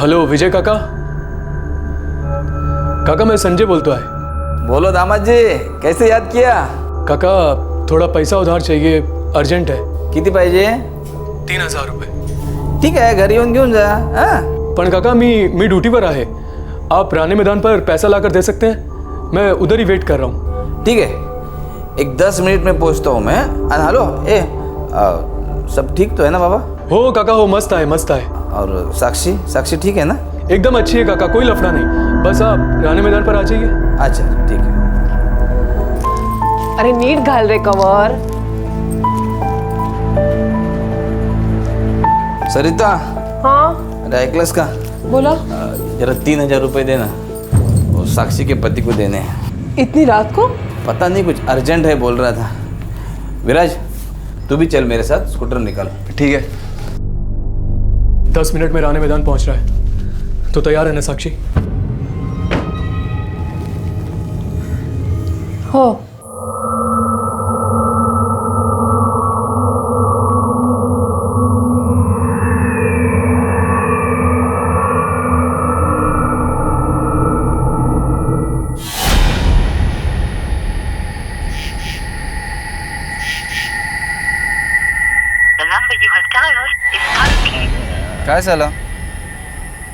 Hello विजय काका। काका मैं संजय बोलता है। बोलो दामाद जी, कैसे याद किया? काका थोड़ा पैसा उधार चाहिए, अर्जेंट है। किती पाहिजे? 3000 रुपये। ठीक आहे, घरी येऊन घेऊन जा. पण काका मी ड्यूटीवर आहे. आप राणे मैदान पर पैसा लाकर दे सकते हैं? मैं उधर ही वेट कर रहा हूँ। ठीक है, एक 10 मिनट में पहुंचता हूँ मैं. हेलो सब ठीक तो है ना बाबा? हो काका हो, मस्त आहे मस्त आहे. और साक्षी ठीक है ना? एकदम अच्छी है काका, कोई लफड़ा नहीं. बस आप राणे मैदान पर आ जाइए. अच्छा ठीक है. अरे नीट घाल रे कवर. सरिता, हाँ अरे ऐकलंस का? बोला. जरा 3000 रुपये देना, वो साक्षी के पति को देने हैं. इतनी रात को? पता नहीं कुछ अर्जेंट है बोल रहा था. विराज तू भी चल मेरे साथ, स्कूटर निकाल. ठीक है. 10 मिनट में राणे मैदान पहुंच रहा है, तो तैयार है ना साक्षी? हो. काय झालं?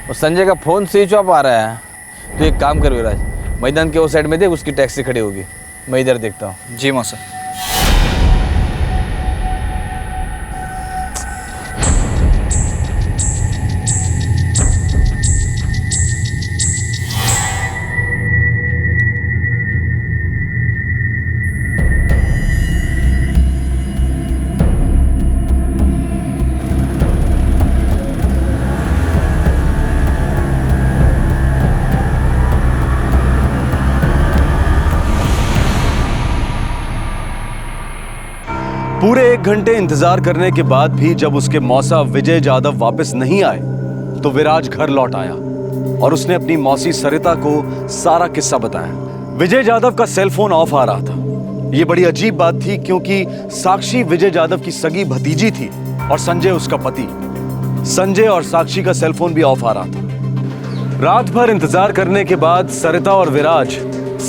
और संजय का फोन स्विच ऑफ आ रहा है. तो एक काम कर विराज, मैदान के वो साइड में देख, उसकी टैक्सी खड़ी होगी. मैं इधर देखता हूँ. जी मौसम. पूरे 1 घंटे इंतजार करने के बाद भी जब उसके मौसा विजय जाधव वापस नहीं आए तो विराज घर लौट आया और उसने अपनी मौसी सरिता को सारा किस्सा बताया. विजय जाधव का सेलफोन ऑफ आ रहा था. यह बड़ी अजीब बात थी क्योंकि साक्षी विजय जाधव की सगी भतीजी थी और संजय उसका पति. संजय और साक्षी का सेलफोन भी ऑफ आ रहा था. रात भर इंतजार करने के बाद सरिता और विराज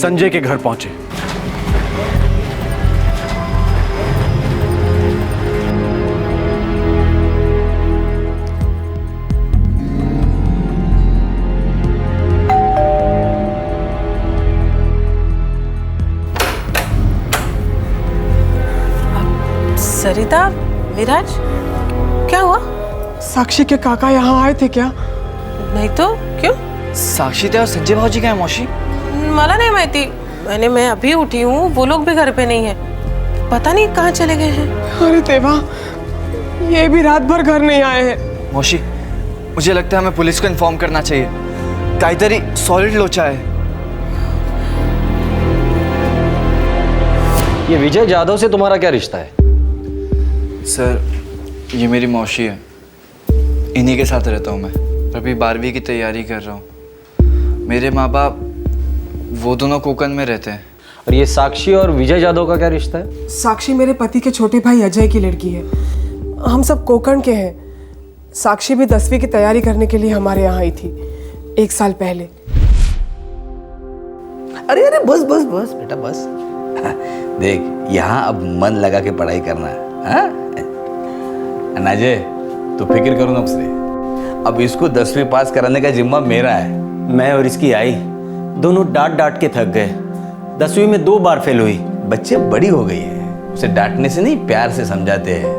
संजय के घर पहुंचे. सरिता, विराज, क्या हुआ? साक्षी के काका यहाँ आए थे क्या? नहीं तो क्यों? साक्षी ते और संजय भाऊजी काय मौशी? मला नहीं माहिती. मैं अभी उठी हूँ, वो लोग भी घर पे नहीं है. पता नहीं कहाँ चले गए हैं. अरे देवा, ये भी रात भर घर नहीं आए हैं. मौशी, मुझे लगता है हमें पुलिस को इन्फॉर्म करना चाहिए. काहीतरी सॉलिड लोचा है. ये विजय जाधव से तुम्हारा क्या रिश्ता है? सर, ये मेरी मौसी है. इन्हीं के साथ रहता हूँ मैं. अभी 12वीं की तैयारी कर रहा हूँ. मेरे माँ बाप वो दोनों कोकन में रहते हैं. और ये साक्षी और विजय जाधव का क्या रिश्ता है? साक्षी मेरे पति के छोटे भाई अजय की लड़की है. हम सब कोकण के हैं. साक्षी भी 10वीं की तैयारी करने के लिए हमारे यहाँ आई थी 1 साल पहले. अरे अरे बस बस बस बेटा बस. देख, यहाँ अब मन लगा के पढ़ाई करना है. अनाजे, तू फिक्र करो नक्स रे. अब इसको 10वीं पास कराने का जिम्मा मेरा है. मैं और इसकी आई दोनों डांट के थक गए. 10वीं में 2 बार फेल हुई. बच्चे बड़ी हो गई है, उसे डांटने से नहीं प्यार से समझाते हैं.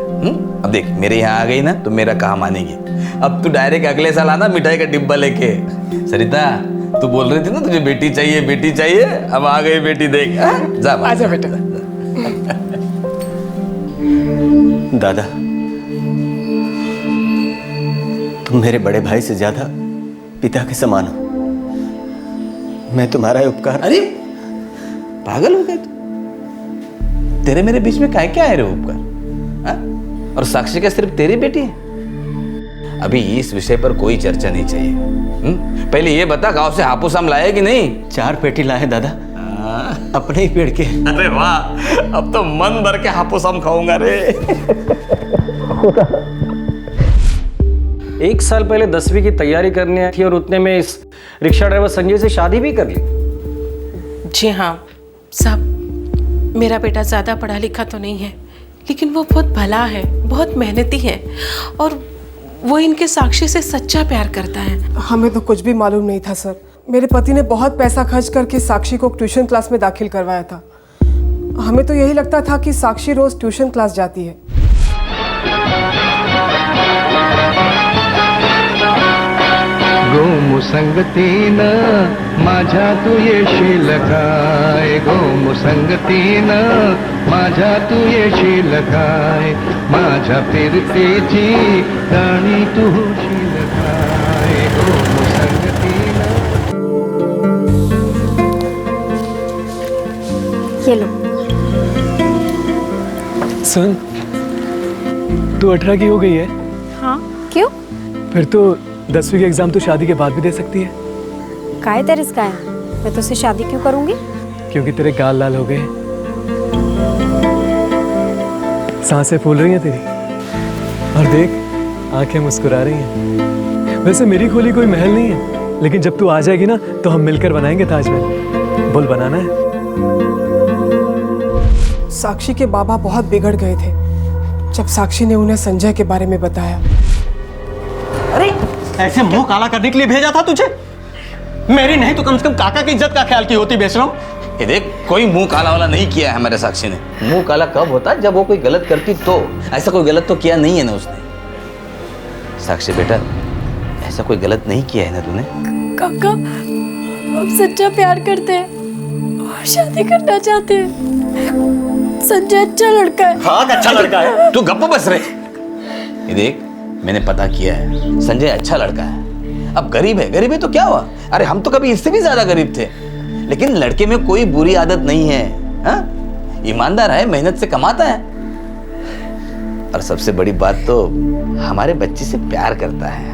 अब देख, मेरे यहाँ आ गई ना तो मेरा कहा मानेगी. अब तू डायरेक्ट अगले साल आना मिठाई का डिब्बा लेके. सरिता, तू बोल रही थी ना तुझे बेटी चाहिए. अब आ गई बेटी, देख. जा आजा बेटा. दादा, तुम मेरे बड़े भाई से ज्यादा पिता के समान हो. मैं तुम्हारा उपकार. अरे पागल हो गया तू? तेरे मेरे बीच में काय क्या है रे उपकार? और साक्षी क्या सिर्फ तेरी बेटी है? अभी इस विषय पर कोई चर्चा नहीं चाहिए. पहले ये बता, गांव से हापुस आम लाए कि नहीं? 4 पेटी लाए दादा, अपने ही पेड़ के. अरे वाह, अब तो मन भर के हापुस आम खाऊंगा रे. 1 साल पहले 10वीं की तैयारी करने आई थी और उतने में इस रिक्शा ड्राइवर संजय से शादी भी कर ली। जी हाँ साहब, मेरा बेटा ज़्यादा पढ़ा लिखा तो नहीं है, लेकिन वो बहुत भला है, बहुत मेहनती है और वो इनके साक्षी से सच्चा प्यार करता है। हमें तो कुछ भी मालूम नहीं था सर। मेरे पति ने बहुत पैसा खर्च करके साक्षी को ट्यूशन क्लास में दाखिल करवाया था। हमें तो यही लगता था कि साक्षी रोज ट्यूशन क्लास जाती है। गोमुसंगतीनं माझ्या तू येशील काय, गोमुसंगतीनं माझ्या तू येशील काय, माझ्या फिरतेची राणी तू होशील काय, गोमुसंगतीनं। ये लो। सुन, तू 18 की हो गई है, हाँ क्यों? फिर तो 10वीं के एग्जाम तो शादी के बाद भी दे सकती है। काय तेरिस काय, मैं तुझसे शादी क्यों करूंगी? क्योंकि तेरे गाल लाल हो गए, सांसें फूल रही हैं तेरी, और देख आंखें मुस्कुरा रही हैं। वैसे मेरी खोली कोई महल नहीं है, लेकिन जब तू आ जाएगी ना तो हम मिलकर बनाएंगे ताजमहल। बोल, बनाना है? साक्षी के बाबा बहुत बिगड़ गए थे जब साक्षी ने उन्हें संजय के बारे में बताया। अरे ऐसे मुंह काला करने के लिए भेजा था तुझे? मेरी नहीं तो कम से कम काका की इज्जत का ख्याल की होती बेशरम। ये देख, कोई मुंह काला वाला नहीं किया है हमारे साक्षी ने। मुंह काला कब होता है? जब वो कोई गलत करती तो। ऐसा कोई गलत तो किया नहीं है ना उसने। साक्षी बेटा, ऐसा कोई गलत नहीं किया है ना तूने? काका, हम सच्चा प्यार करते हैं और शादी करना चाहते हैं। संजय अच्छा लड़का है। हाँ अच्छा लड़का है। तू गप्प बस रहे। ये देख, मैंने पता किया है, संजय अच्छा लड़का है। अब गरीब है तो क्या हुआ? अरे हम तो कभी इससे भी ज्यादा गरीब थे, लेकिन लड़के में कोई बुरी आदत नहीं है। हाँ, ईमानदार है, मेहनत से कमाता है, और सबसे बड़ी बात तो हमारे बच्चे से प्यार करता है।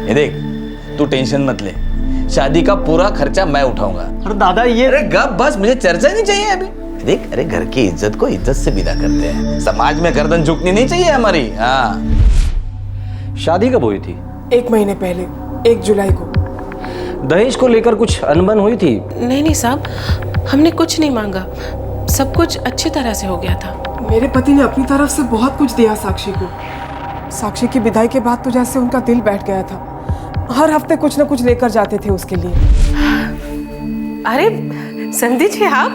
ये देख, तू टेंशन मत ले, शादी का पूरा खर्चा मैं उठाऊंगा। अरे दादा ये अरे गप बस, मुझे चर्चा नहीं चाहिए अभी। देख, अरे घर की इज्जत को इज्जत से विदा करते हैं, समाज में गर्दन झुकनी नहीं चाहिए हमारी। हाँ। शादी कब हुई थी? 1 महीने पहले, 1 जुलाई को। दहेज को लेकर कुछ अनबन हुई थी? नहीं साहब, हमने कुछ नहीं मांगा, सब कुछ अच्छी तरह से हो गया था। मेरे पति ने अपनी तरफ से बहुत कुछ दिया साक्षी को। साक्षी की विदाई के बाद तो जैसे उनका दिल बैठ गया था। हर हफ्ते कुछ न कुछ लेकर जाते थे उसके लिए। अरे संधि जी आप।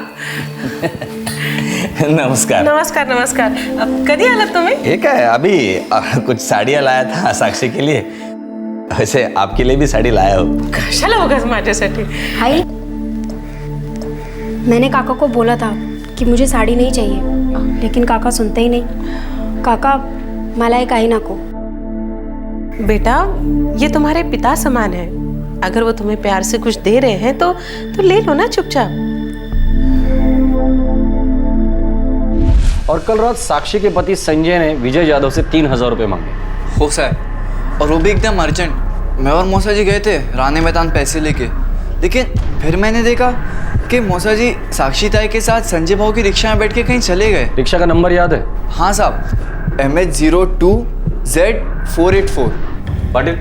नमस्कार। नमस्कार नमस्कार। अब कधी आलात तुम्ही? ये क्या है, अभी कुछ साड़ियाँ लाया था साक्षी के लिए। वैसे आपके लिए भी साड़ी लाया हो। कशाला उगाच माझ्यासाठी? हाय, मैंने काका को बोला था कि मुझे साड़ी नहीं चाहिए, लेकिन काका सुनते ही नहीं। काका, मला एक आई नको। बेटा, ये तुम्हारे पिता समान है, अगर वो तुम्हें प्यार से कुछ दे रहे हैं तो ले लो ना चुपचाप। और कल रात साक्षी के पति संजय ने विजय यादव से 3000 रुपए मांगे। हो सर, और वो भी एकदम अर्जेंट। मैं और मौसा जी गए थे रानी मैदान पैसे लेके, लेकिन फिर मैंने देखा कि मौसा जी साक्षी ताई के साथ संजय भाऊ की रिक्शा में बैठ के कहीं चले गए। रिक्शा का नंबर याद है? हाँ साहब, MH02Z484। पाटिल,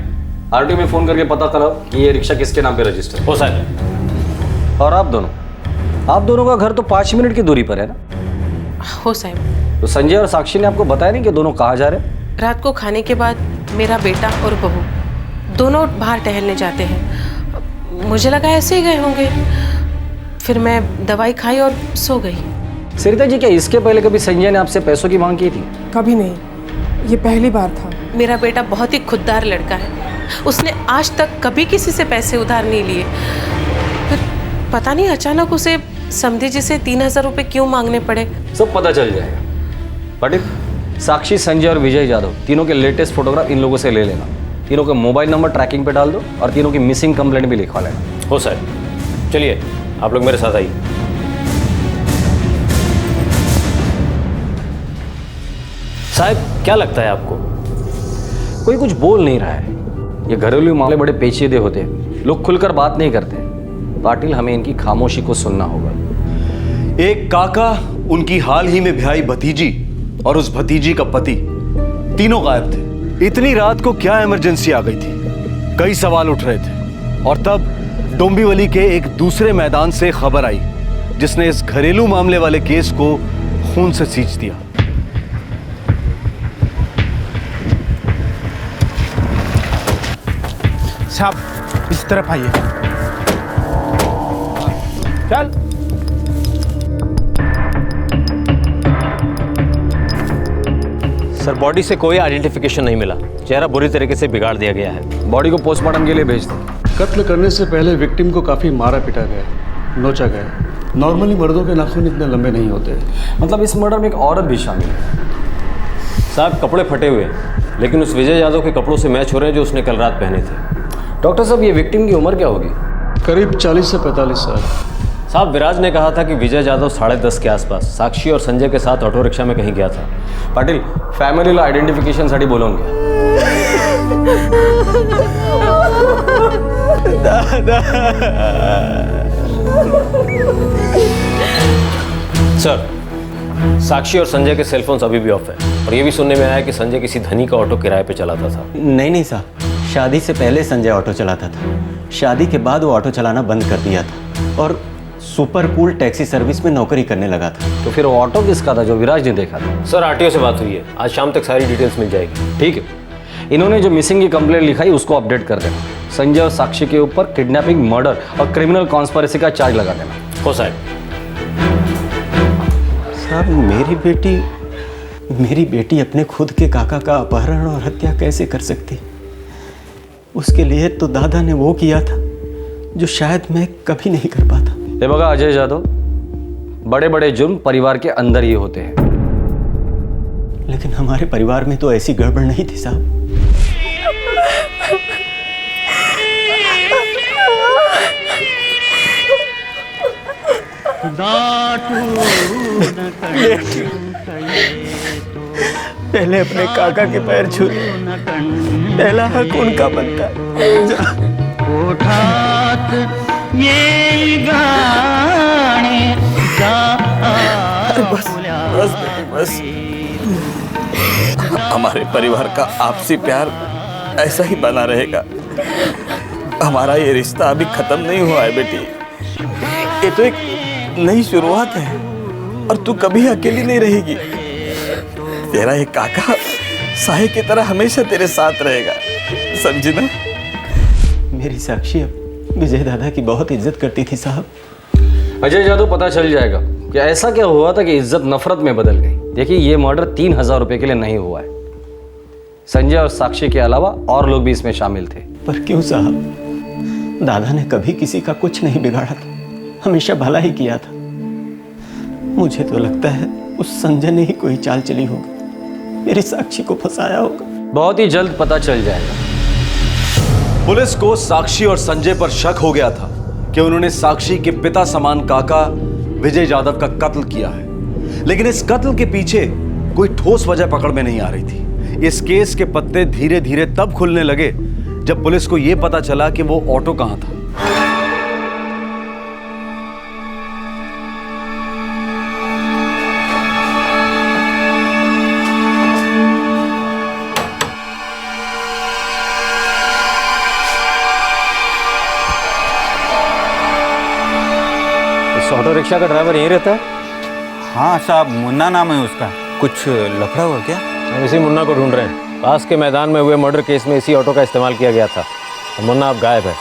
आरटीओ में फोन करके पता करो कि ये रिक्शा किसके नाम पे रजिस्टर है। हो सर। और आप दोनों का घर तो 5 मिनट की दूरी पर है ना? हो साहब। तो संजय और साक्षी ने आपको बताया नहीं कि दोनों कहाँ जा रहे हैं? रात को खाने के बाद मेरा बेटा और बहू दोनों बाहर टहलने जाते हैं। मुझे लगा ऐसे ही गए होंगे, फिर मैं दवाई खाई और सो गई। सरिता जी, क्या इसके पहले कभी संजय ने आपसे पैसों की मांग की थी? कभी नहीं, ये पहली बार था। मेरा बेटा बहुत ही खुददार लड़का है, उसने आज तक कभी किसी से पैसे उधार नहीं लिए। फिर पता नहीं अचानक उसे समधी जी से 3000 रुपए क्यों मांगने पड़े। सब पता चल जाएगा। पाटिल, साक्षी, संजय और विजय यादव तीनों के लेटेस्ट फोटोग्राफ इन लोगों से ले लेना, तीनों के मोबाइल नंबर ट्रैकिंग पे डाल दो और तीनों की मिसिंग कंप्लेंट भी लिखवा लेना। हो सर। चलिए आप लोग मेरे साथ आइए। साहब, क्या लगता है आपको? कोई कुछ बोल नहीं रहा है। ये घरेलू मामले बड़े पेचीदे होते हैं, लोग खुलकर बात नहीं करते। पाटिल, हमें इनकी खामोशी को सुनना होगा। एक काका, उनकी हाल ही में ब्याही भतीजी और उस भतीजी का पति, तीनों गायब थे। इतनी रात को क्या इमरजेंसी आ गई थी? कई सवाल उठ रहे थे और तब डोंबिवली के एक दूसरे मैदान से खबर आई जिसने इस घरेलू मामले वाले केस को खून से सींच दिया। साहब इस तरफ आइए। चल। सर बॉडी से कोई आइडेंटिफिकेशन नहीं मिला, चेहरा बुरी तरीके से बिगाड़ दिया गया है। बॉडी को पोस्टमार्टम के लिए भेज दो। कत्ल करने से पहले विक्टिम को काफ़ी मारा पिटा गया, नोचा गया। नॉर्मली मर्दों के नाखून इतने लंबे नहीं होते। मतलब इस मर्डर में एक औरत भी शामिल है। साहब कपड़े फटे हुए हैं, लेकिन उस विजय यादव के कपड़ों से मैच हो रहे हैं जो उसने कल रात पहने थे। डॉक्टर साहब, ये विक्टिम की उम्र क्या होगी? करीब 40 से 45 साल। साहब विराज ने कहा था कि विजय यादव 10:30 के आसपास साक्षी और संजय के साथ ऑटो रिक्शा में कहीं गया था। पाटिल, फैमिली आइडेंटिफिकेशनसाठी बोलवून घ्या। सर, साक्षी और संजय के सेलफोन्स अभी भी ऑफ है और ये भी सुनने में आया कि संजय किसी धनी का ऑटो किराए पे चलाता था। नहीं साहब, शादी से पहले संजय ऑटो चलाता था। शादी के बाद वो ऑटो चलाना बंद कर दिया था और सुपर कूल टैक्सी सर्विस में नौकरी करने लगा था। तो फिर वो ऑटो किसका था जो विराज ने देखा था? सर आरटीओ से बात हुई है, आज शाम तक सारी डिटेल्स मिल जाएगी। ठीक है, इन्होंने जो मिसिंग की कंप्लेंट लिखाई उसको अपडेट कर देना। संजय और साक्षी के ऊपर किडनैपिंग, मर्डर और क्रिमिनल कॉन्स्पिरेसी का चार्ज लगा देना। हो साहब। साहब मेरी बेटी अपने खुद के काका का अपहरण और हत्या कैसे कर सकती? उसके लिए तो दादा ने वो किया था जो शायद मैं कभी नहीं कर पाता। ये बघा अजय जादव, बड़े बड़े जुर्म परिवार के अंदर ही होते हैं। लेकिन हमारे परिवार में तो ऐसी गड़बड़ नहीं थी साहब। पहले अपने काका के पैर छू, पहला हक उनका बनता है। बस हमारे परिवार का आपसी प्यार ऐसा ही बना रहेगा। हमारा ये रिश्ता अभी खत्म नहीं हुआ है बेटी, ये तो एक नई शुरुआत है और तू कभी अकेली नहीं रहेगी। तेरा एक काका साहे की तरह हमेशा तेरे साथ रहेगा, समझी ना? मेरी साक्षी अब विजय दादा की बहुत इज्जत करती थी साहब। अजय जादव, पता चल जाएगा कि ऐसा क्या हुआ था कि इज्जत नफरत में बदल गई। देखिए, ये मर्डर 3000 रुपए के लिए नहीं हुआ है। संजय और साक्षी के अलावा और लोग भी इसमें शामिल थे। पर क्यों साहब? दादा ने कभी किसी का कुछ नहीं बिगाड़ा था, हमेशा भला ही किया था। मुझे तो लगता है उस संजय ने ही कोई चाल चली होगी, मेरी साक्षी को फंसाया होगा। बहुत ही जल्द पता चल जाएगा। पुलिस को साक्षी और संजय पर शक हो गया था कि उन्होंने साक्षी के पिता समान काका विजय यादव का कत्ल किया है, लेकिन इस कत्ल के पीछे कोई ठोस वजह पकड़ में नहीं आ रही थी। इस केस के पत्ते धीरे धीरे तब खुलने लगे जब पुलिस को यह पता चला कि वो ऑटो कहां था। ऑटो रिक्शा का ड्राइवर यहीं रहता है? हाँ साहब, मुन्ना नाम है उसका। कुछ लफड़ा हुआ क्या? हम इसी मुन्ना को ढूंढ रहे हैं। पास के मैदान में हुए मर्डर केस में इसी ऑटो का इस्तेमाल किया गया था और मुन्ना अब गायब है।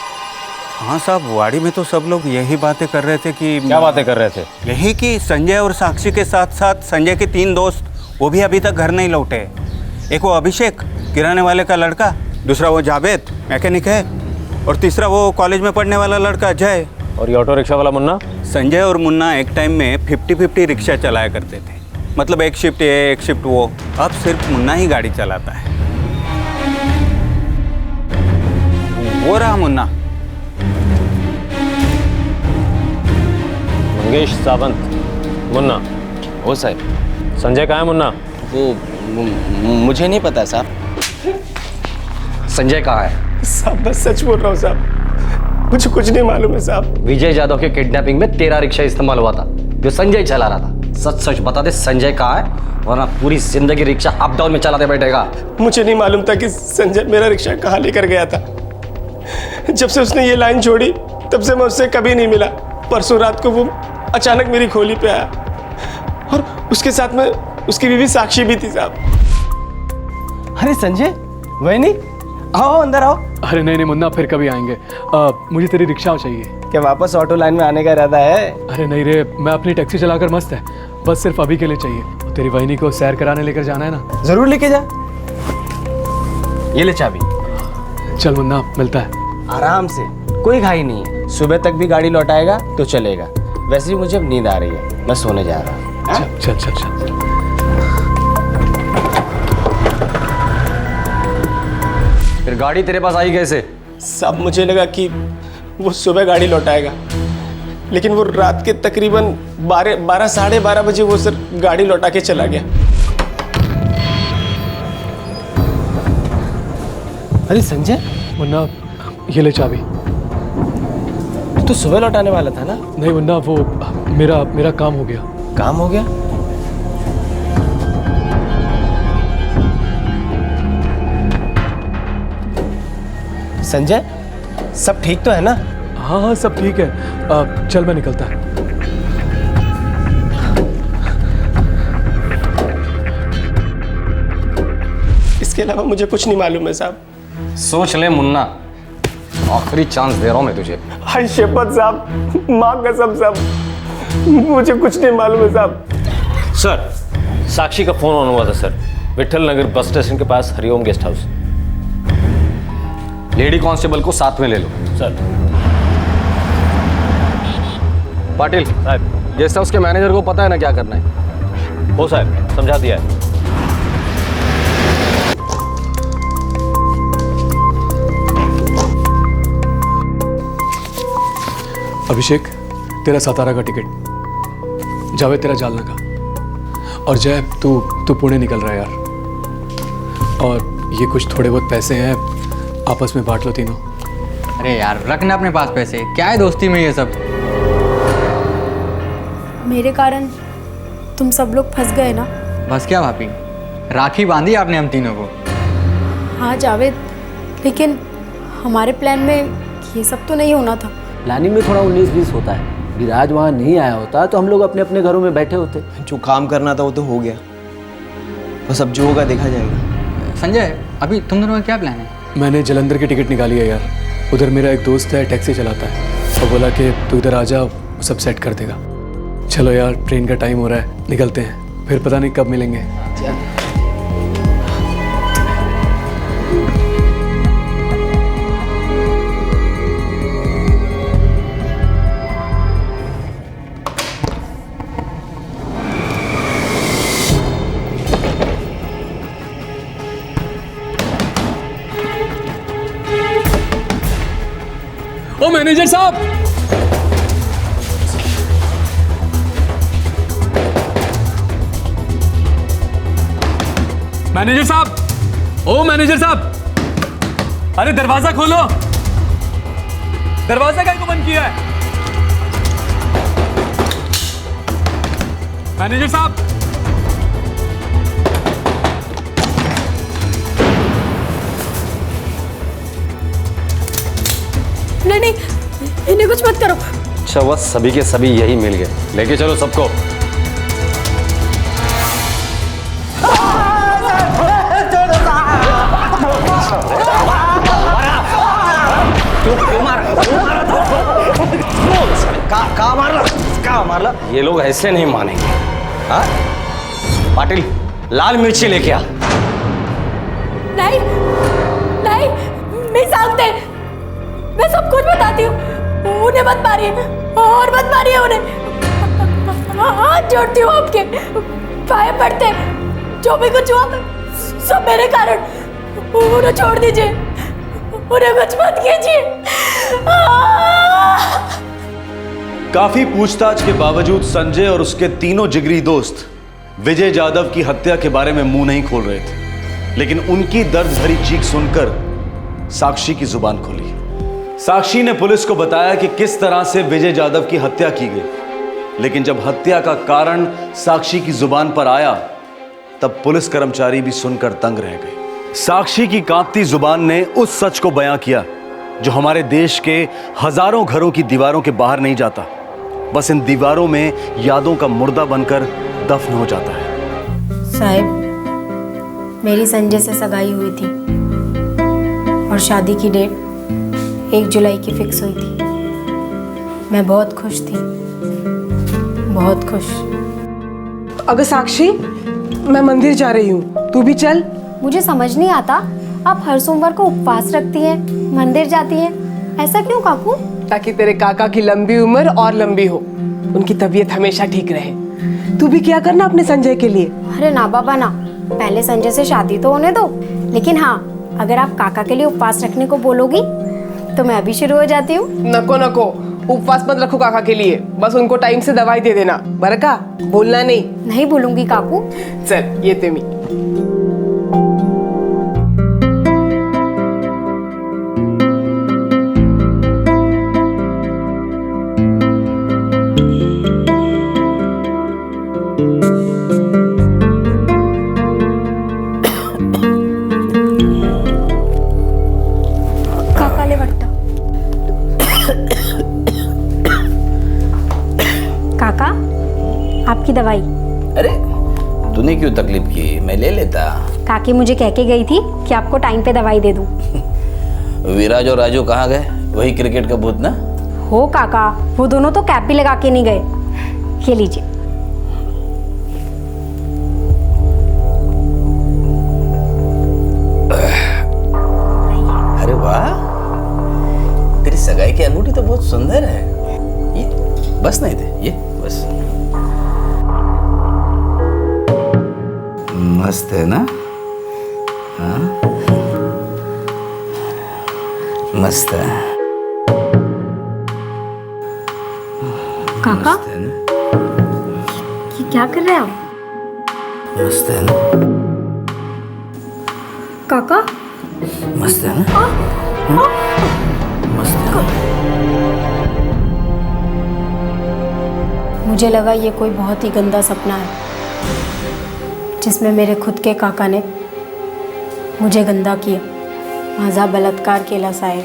हाँ साहब, वाड़ी में तो सब लोग यही बातें कर रहे थे कि क्या बातें कर रहे थे? यही कि संजय और साक्षी के साथ साथ संजय के 3 दोस्त वो भी अभी तक घर नहीं लौटे। एक वो अभिषेक, किराने वाले का लड़का, दूसरा वो जावेद, मैकेनिक है, और तीसरा वो कॉलेज में पढ़ने वाला लड़का अजय। और ये ऑटो रिक्शा वाला मुन्ना? संजय और मुन्ना एक टाइम में 50-50 रिक्शा चलाया करते थे। मतलब एक शिफ्ट ये एक शिफ्ट वो। अब सिर्फ मुन्ना ही गाड़ी चलाता है। वो रहा मुन्ना। मंगेश सावंत, मुन्ना। ओ साहब, संजय कहाँ है मुन्ना? वो मुझे नहीं पता साहब। संजय कहाँ है? साहब बस सच बोल रहा हूँ साहब, मुझे कुछ नहीं मालूम है साहब। विजय यादव के किडनैपिंग में तेरा रिक्शा इस्तेमाल हुआ था जो संजय चला रहा था। सच सच बता दे, संजय कहाँ है वरना पूरी जिंदगी रिक्शा अप डाउन में चलाते बैठेगा। मुझे नहीं मालूम था कि संजय मेरा रिक्शा कहाँ लेकर गया था। जब से उसने ये लाइन छोड़ी तब से मैं उससे कभी नहीं मिला। परसों रात को वो अचानक मेरी खोली पे आया और उसके साथ में उसकी बीवी साक्षी भी थी साहब। अरे संजय, वही आओ अंदर आओ। अरे नहीं मुन्ना, फिर कभी आएंगे। मुझे तेरी रिक्शा चाहिए। क्या वापस ऑटो लाइन में आने का इरादा है? अरे नहीं रे, मैं अपनी टैक्सी चलाकर मस्त है, बस सिर्फ अभी के लिए चाहिए। और तेरी वहिनी को सैर कराने लेकर जाना है ना। जरूर लेके जा। ये ले चाबी। चल मुन्ना, मिलता है। आराम से, कोई घाई नहीं है। सुबह तक भी गाड़ी लौटाएगा तो चलेगा। वैसे ही मुझे अब नींद आ रही है, मैं सोने जा रहा हूँ। चल चल चल चल। फिर गाड़ी तेरे पास आई कैसे? साहब मुझे लगा कि वो सुबह गाड़ी लौटाएगा, लेकिन वो रात के तकरीबन 12 साढ़े 12 बजे वो सर गाड़ी लौटा के चला गया। अरे संजय, मुन्ना ये ले चाबी। तो सुबह लौटाने वाला था ना? नहीं मुन्ना, वो मेरा काम हो गया। काम हो गया? संजय, सब ठीक तो है ना? हाँ सब ठीक है। चल मैं निकलता है। इसके अलावा मुझे कुछ नहीं मालूम है साहब। सोच ले मुन्ना, आखिरी चांस दे रहा हूं मैं तुझे। हाय शपथ साहब, माँ कसम साहब, मुझे कुछ नहीं मालूम है साहब। सर, साक्षी का फोन ऑन हुआ था सर, विठल नगर बस स्टेशन के पास Hariom guest house. Lady constable को साथ में ले लो। सर। पाटिल साहब, गेस्ट हाउस के मैनेजर को पता है ना क्या करना है? हो साहब, समझा दिया है। अभिषेक, तेरा सातारा का टिकट, जावेद तेरा जालना का, और जय तू पुणे निकल रहा है यार। और ये कुछ थोड़े बहुत पैसे हैं, आपस में बांट लो तीनों। अरे यार रखना अपने पास पैसे, क्या है दोस्ती में ये सब। मेरे कारण तुम सब लोग फंस गए ना। बस क्या भाभी, राखी बांधी आपने हम तीनों को। हाँ जावेद, लेकिन हमारे प्लान में ये सब तो नहीं होना था। प्लानिंग में थोड़ा 19-20 होता है। विराज वहाँ नहीं आया होता तो हम लोग अपने अपने घरों में बैठे होते। जो काम करना था वो तो हो गया, बस अब जो होगा देखा जाएगा। संजय, अभी तुम दोनों का क्या प्लान है? मैंने जलंधर की टिकट निकाली है यार। उधर मेरा एक दोस्त है, टैक्सी चलाता है, तो बोला कि तू इधर आ जा, सब सेट कर देगा। चलो यार, ट्रेन का टाइम हो रहा है, निकलते हैं, फिर पता नहीं कब मिलेंगे। ओ मैनेजर साहब, मैनेजर साहब, ओ मैनेजर साहब, अरे दरवाजा खोलो। दरवाजा काहे को बंद किया है? मैनेजर साहब, नहीं, इन्हें कुछ मत करो। अच्छा हुआ सभी के सभी यही मिल गए, लेके चलो सबको। कहाँ मारला? ये लोग ऐसे नहीं मानेंगे। हाँ पाटिल, लाल मिर्ची लेके आ। नहीं नहीं, मैं जानते, मैं सब कुछ बताती हूँ। उन्हें मत मारिए और मत मारिए उन्हें। हाथ जोड़ती हूँ आपके, पाए पड़ते, जो भी कुछ हुआ सब मेरे कारण। उन्हें छोड़ दीजिए, उन्हें कुछ मत कीजिए। काफी पूछताछ के बावजूद संजय और उसके तीनों जिगरी दोस्त विजय जाधव की हत्या के बारे में मुंह नहीं खोल रहे थे, लेकिन उनकी दर्द भरी चीख सुनकर साक्षी की जुबान खोली। साक्षी ने पुलिस को बताया कि किस तरह से विजय जाधव की हत्या की गई, लेकिन जब हत्या का कारण साक्षी की जुबान पर आया तब पुलिस कर्मचारी भी सुनकर दंग रह गए। साक्षी की कांपती जुबान ने उस सच को बयां किया जो हमारे देश के हजारों घरों की दीवारों के बाहर नहीं जाता, बस इन दीवारों में यादों का मुर्दा बनकर दफन हो जाता है। साहब, मेरी संजय से सगाई हुई थी और शादी की डेट 1 जुलाई की फिक्स हुई थी। मैं बहुत खुश थी, बहुत खुश। अगर साक्षी, मैं मंदिर जा रही हूँ, तू भी चल। मुझे समझ नहीं आता, आप हर सोमवार को उपवास रखती हैं, मंदिर जाती हैं, ऐसा क्यों काकू? ताकि तेरे काका की लंबी उम्र और लंबी हो, उनकी तबीयत हमेशा ठीक रहे। तू भी क्या करना अपने संजय के लिए। अरे ना बाबा ना, पहले संजय से शादी तो होने दो। लेकिन हाँ, अगर आप काका के लिए उपवास रखने को बोलोगी तो मैं अभी शुरू हो जाती हूँ। नको नको, उपवास मत रखो काका के लिए, बस उनको टाइम से दवाई दे देना। बरका, बोलना नहीं। नहीं बोलूंगी काकू। चल ये तेमी। काका, आपकी दवाई। अरे तूने क्यों तकलीफ की, मैं ले लेता। काकी मुझे कह के गई थी कि आपको टाइम पे दवाई दे दूं। विराज और राजू कहाँ गए? वही क्रिकेट का भूत ना? हो काका, वो दोनों तो कैप भी लगा के नहीं गए। ये लीजिए। अरे वाह, तेरी सगाई की अंगूठी तो बहुत सुंदर है। ये बस नहीं थे, ये बस मस्त है ना? हाँ मस्त है काका। ये क्या कर रहे हैं आप? मस्त है ना काका? मस्त है ना? मस्त है ना? मुझे लगा ये कोई बहुत ही गंदा सपना है जिसमें मेरे खुद के काका ने मुझे गंदा किया, माझा बलात्कार केला साहेब।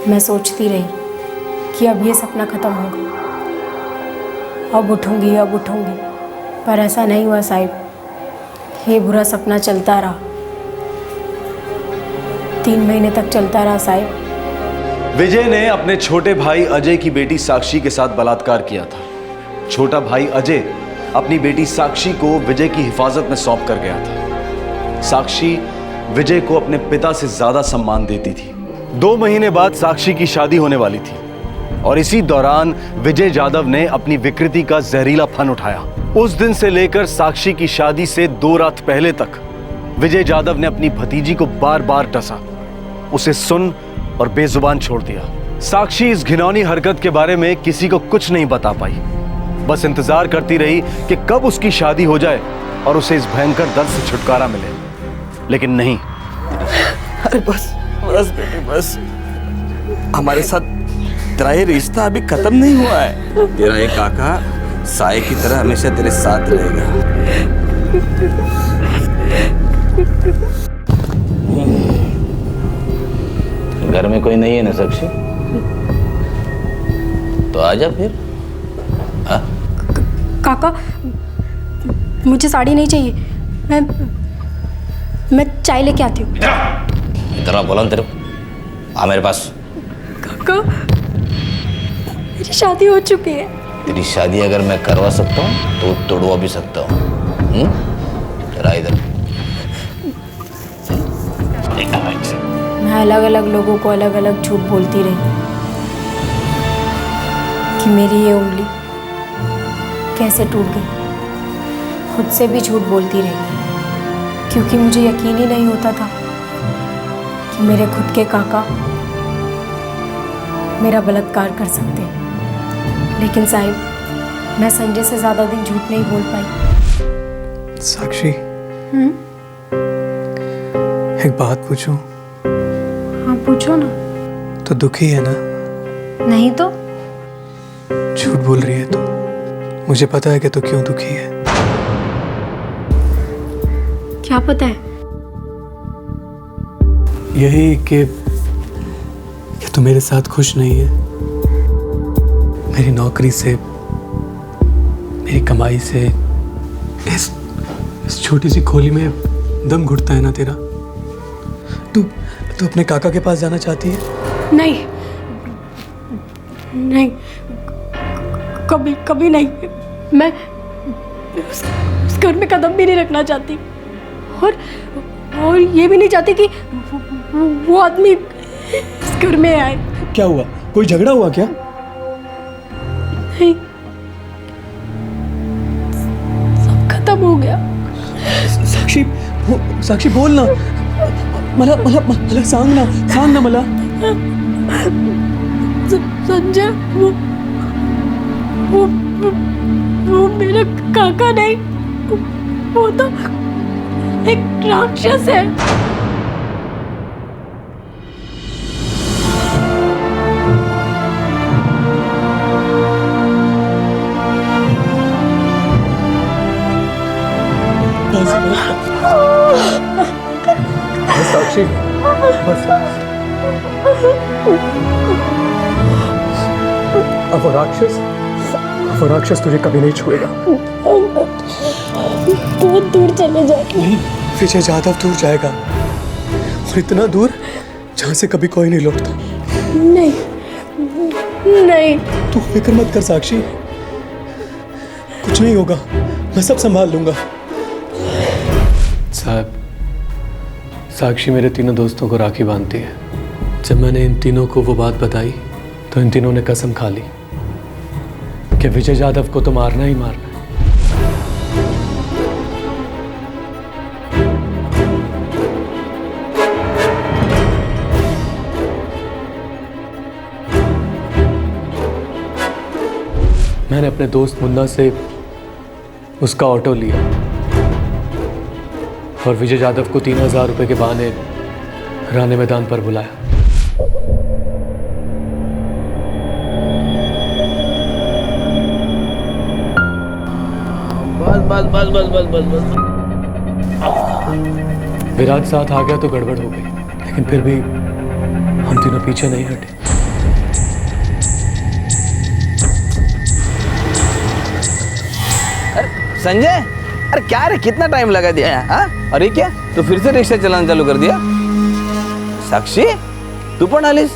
मैं सोचती रही कि अब ये सपना खत्म होगा, अब उठूंगी, पर ऐसा नहीं हुआ साहिब। ये बुरा सपना चलता रहा, 3 महीने तक चलता रहा साहिब। विजय ने अपने छोटे भाई अजय की बेटी साक्षी के साथ बलात्कार किया था। छोटा भाई अजय अपनी बेटी साक्षी को विजय की हिफाजत में सौंप कर गया था। साक्षी विजय को अपने पिता से ज्यादा सम्मान देती थी। 2 महीने बाद साक्षी की शादी होने वाली थी और इसी दौरान विजय जाधव ने अपनी विकृति का जहरीला फन उठाया। उस दिन से लेकर साक्षी की शादी से 2 रात पहले तक विजय जाधव ने अपनी भतीजी को बार बार डसा, उसे सुन और बेजुबान छोड़ दिया। साक्षी इस घिनौनी हरकत के बारे में किसी को कुछ नहीं बता पाई, बस इंतजार करती रही कि कब उसकी शादी हो जाए और उसे इस भयंकर दर्द से छुटकारा मिले। लेकिन नहीं। अरे बस बस बेटी बस, हमारे साथ तेरा ये रिश्ता अभी खत्म नहीं हुआ है। तेरा ये काका साए की तरह हमेशा तेरे साथ रहेगा। घर में कोई नहीं है ना साक्षी? तो आजा फिर। काका, मुझे साड़ी नहीं चाहिए, मैं चाय लेके आती हूँ। इतना बोला तेरे, आ मेरे पास। काका, मेरी शादी हो चुकी है। तेरी शादी अगर मैं करवा सकता हूँ तो तोड़वा भी सकता हूँ। तेरा इधर मैं अलग अलग लोगों को अलग अलग झूठ बोलती रही कि मेरी ये उंगली कैसे टूट गई। खुद से भी झूठ बोलती रही क्योंकि मुझे यकीन ही नहीं होता था कि मेरे खुद के काका मेरा बलात्कार कर सकते हैं। लेकिन साहिब, मैं संजय से ज़्यादा दिन झूठ नहीं बोल पाई। साक्षी, एक बात पूछूं? हाँ पूछो ना। तो दुखी है ना? नहीं तो। झूठ बोल रही है तो मुझे पता है कि तो क्यों दुखी है। क्या पता है? यही कि तू मेरे साथ खुश नहीं है। मेरी नौकरी से, मेरी कमाई से, इस छोटी सी खोली में दम घुटता है ना तेरा। तू अपने काका के पास जाना चाहती है? नहीं नहीं, कभी कभी नहीं। मैं उस घर में कदम भी नहीं रखना चाहती, और ये भी नहीं चाहती कि वो आदमी इस घर में आए। क्या हुआ? कोई झगड़ा हुआ क्या? नहीं, सब खत्म हो गया। साक्षी बोल ना। मला सांग ना मला। संजय वो मेरा काका नहीं, वो तो एक राक्षस है। साक्षी बस। अब वो राक्षस तुझे कभी नहीं छुएगा। बहुत दूर चले जाएंगे। विजय जाधव दूर जाएगा, और इतना दूर जहां से कभी कोई नहीं लौटता। नहीं नहीं, तू फिक्र मत कर साक्षी, कुछ नहीं होगा, मैं सब संभाल लूंगा। साहब, साक्षी मेरे तीनों दोस्तों को राखी बांधती है। जब मैंने इन तीनों को वो बात बताई तो इन तीनों ने कसम खा ली कि विजय जाधव को तो मारना ही मारना है। मैंने अपने दोस्त मुन्ना से उसका ऑटो लिया और विजय जाधव को 3000 रुपए के बहाने राणे मैदान पर बुलाया। बस। विराज साथ आ गया तो गड़बड़ हो गई, लेकिन फिर भी हम तीनों पीछे नहीं हटे। संजय, अरे क्या रे, कितना टाइम लगा दिया है? हाँ, अरे क्या तो फिर से रिक्शा चलाना चालू कर दिया? साक्षी, तू पण आलीस?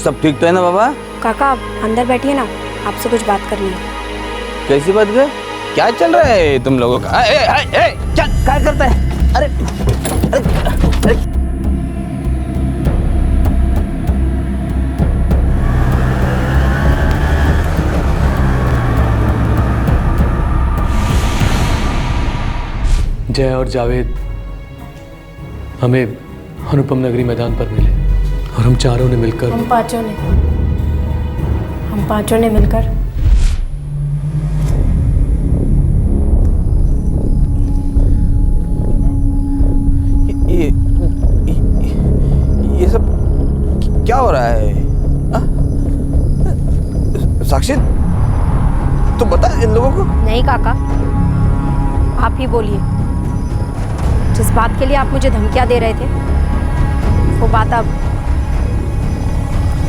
सब ठीक तो है ना बाबा? काका अंदर बैठिए ना, आपसे कुछ बात करनी है। कैसी बात कर? क्या चल रहा है तुम लोगों का? क्या करता है? अरे जय और जावेद हमें अनुपम नगरी मैदान पर मिले और हम चारों ने मिलकर हम पांचों ने मिलकर ये सब क्या हो रहा है? साक्षी, तो बता इन लोगों को। नहीं काका, आप ही बोलिए। जिस बात के लिए आप मुझे धमकियां दे रहे थे, वो बात अब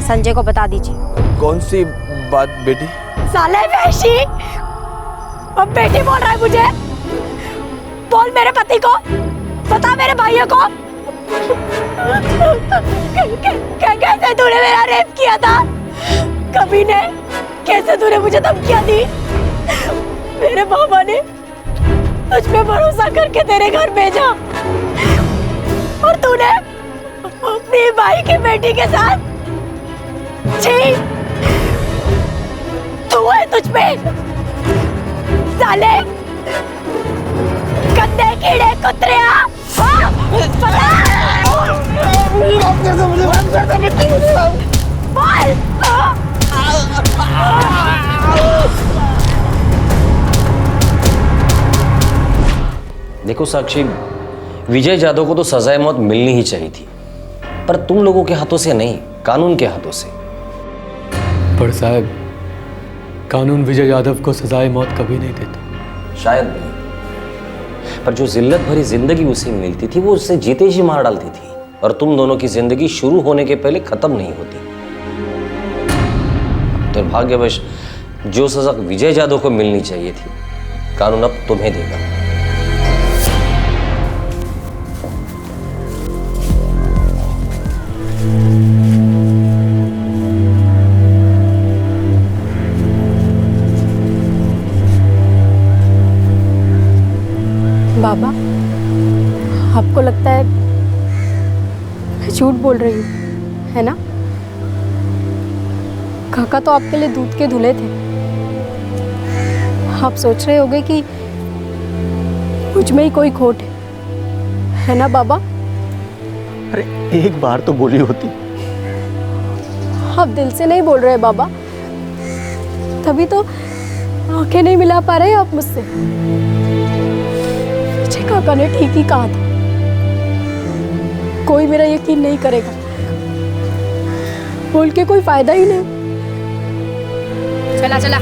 संजय को बता दीजिए। कौन सी बात बेटी? साले वैशी, अब बेटी बोल रहा है मुझे? बोल मेरे पति को, बता मेरे भाइयों को। कैसे तूने मेरा रेप किया था? कभी ने कैसे तूने मुझे धमकियां दी? मेरे मामा ने तुझ पे भरोसा करके तेरे घर भेजा, और तूने अपनी भाई की बेटी के साथ छी, तू है तुझ पे साले गंदे कीड़े कुतरिया। देखो साक्षी, विजय जाधव को तो सजाए मौत मिलनी ही चाहिए थी, पर तुम लोगों के हाथों से नहीं, कानून के हाथों से। पर साहब, कानून विजय यादव को सजाए मौत कभी नहीं देता। शायद नहीं, पर जो जिल्लत भरी जिंदगी उसे मिलती थी वो उससे जीते जी मार डालती थी, और तुम दोनों की जिंदगी शुरू होने के पहले खत्म नहीं होती। दुर्भाग्यवश जो सजा विजय जादव को मिलनी चाहिए थी, कानून अब तुम्हें देगा। बाबा, आपको लगता है मैं झूठ बोल रही हूँ, है ना? काका तो आपके लिए दूध के धुले थे। आप सोच रहे होंगे कि मुझ में ही कोई खोट है ना बाबा? अरे एक बार तो बोली होती। आप दिल से नहीं बोल रहे बाबा, तभी तो आंखें नहीं मिला पा रहे आप मुझसे। विजय काका ने ठीक ही कहा था, कोई मेरा यकीन नहीं करेगा, बोल के कोई फायदा ही नहीं। चला चला।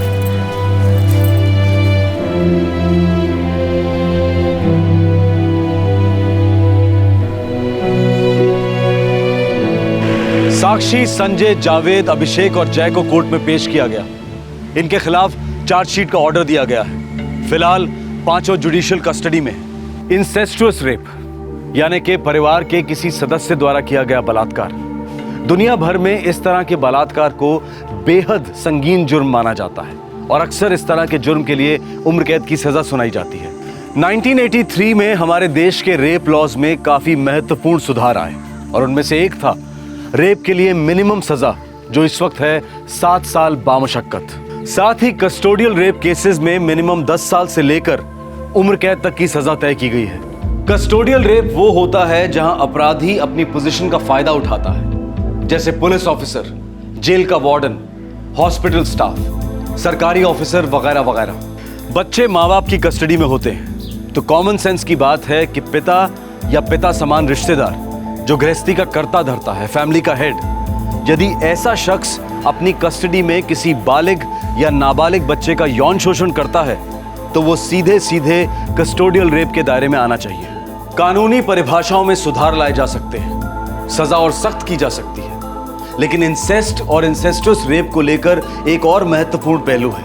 साक्षी संजय, जावेद, अभिषेक और जय को कोर्ट में पेश किया गया। इनके खिलाफ चार्जशीट का ऑर्डर दिया गया है। फिलहाल पांचों जुडिशियल कस्टडी में। इंसेस्टुअस रेप यानी कि परिवार के किसी सदस्य द्वारा किया गया बलात्कार। दुनिया भर में इस तरह के बलात्कार को बेहद संगीन जुर्म माना जाता है और अक्सर इस तरह के जुर्म के लिए उम्र कैद की सजा सुनाई जाती है। 1983 में हमारे देश के रेप लॉज में काफी महत्वपूर्ण सुधार आए और उनमें से एक था रेप के लिए मिनिमम सजा, जो इस वक्त है 7 साल बामशक्कत। साथ ही कस्टोडियल रेप केसेस में मिनिमम 10 साल से लेकर उम्र कैद तक की सजा तय की गई है। कस्टोडियल रेप वो होता है जहां अपराधी अपनी पोजीशन का फायदा उठाता है, जैसे पुलिस ऑफिसर, जेल का वार्डन, हॉस्पिटल स्टाफ, सरकारी ऑफिसर वगैरह वगैरह। बच्चे माँ बाप की कस्टडी में होते हैं तो कॉमन सेंस की बात है कि पिता या पिता समान रिश्तेदार जो गृहस्थी का कर्ता धरता है, फैमिली का हेड, यदि ऐसा शख्स अपनी कस्टडी में किसी बालिग या नाबालिग बच्चे का यौन शोषण करता है तो वो सीधे सीधे कस्टोडियल रेप के दायरे में आना चाहिए। कानूनी परिभाषाओं में सुधार लाए जा सकते हैं, सजा और सख्त की जा सकती है, लेकिन इंसेस्ट और इंसेस्टुअस रेप को लेकर एक और महत्वपूर्ण पहलू है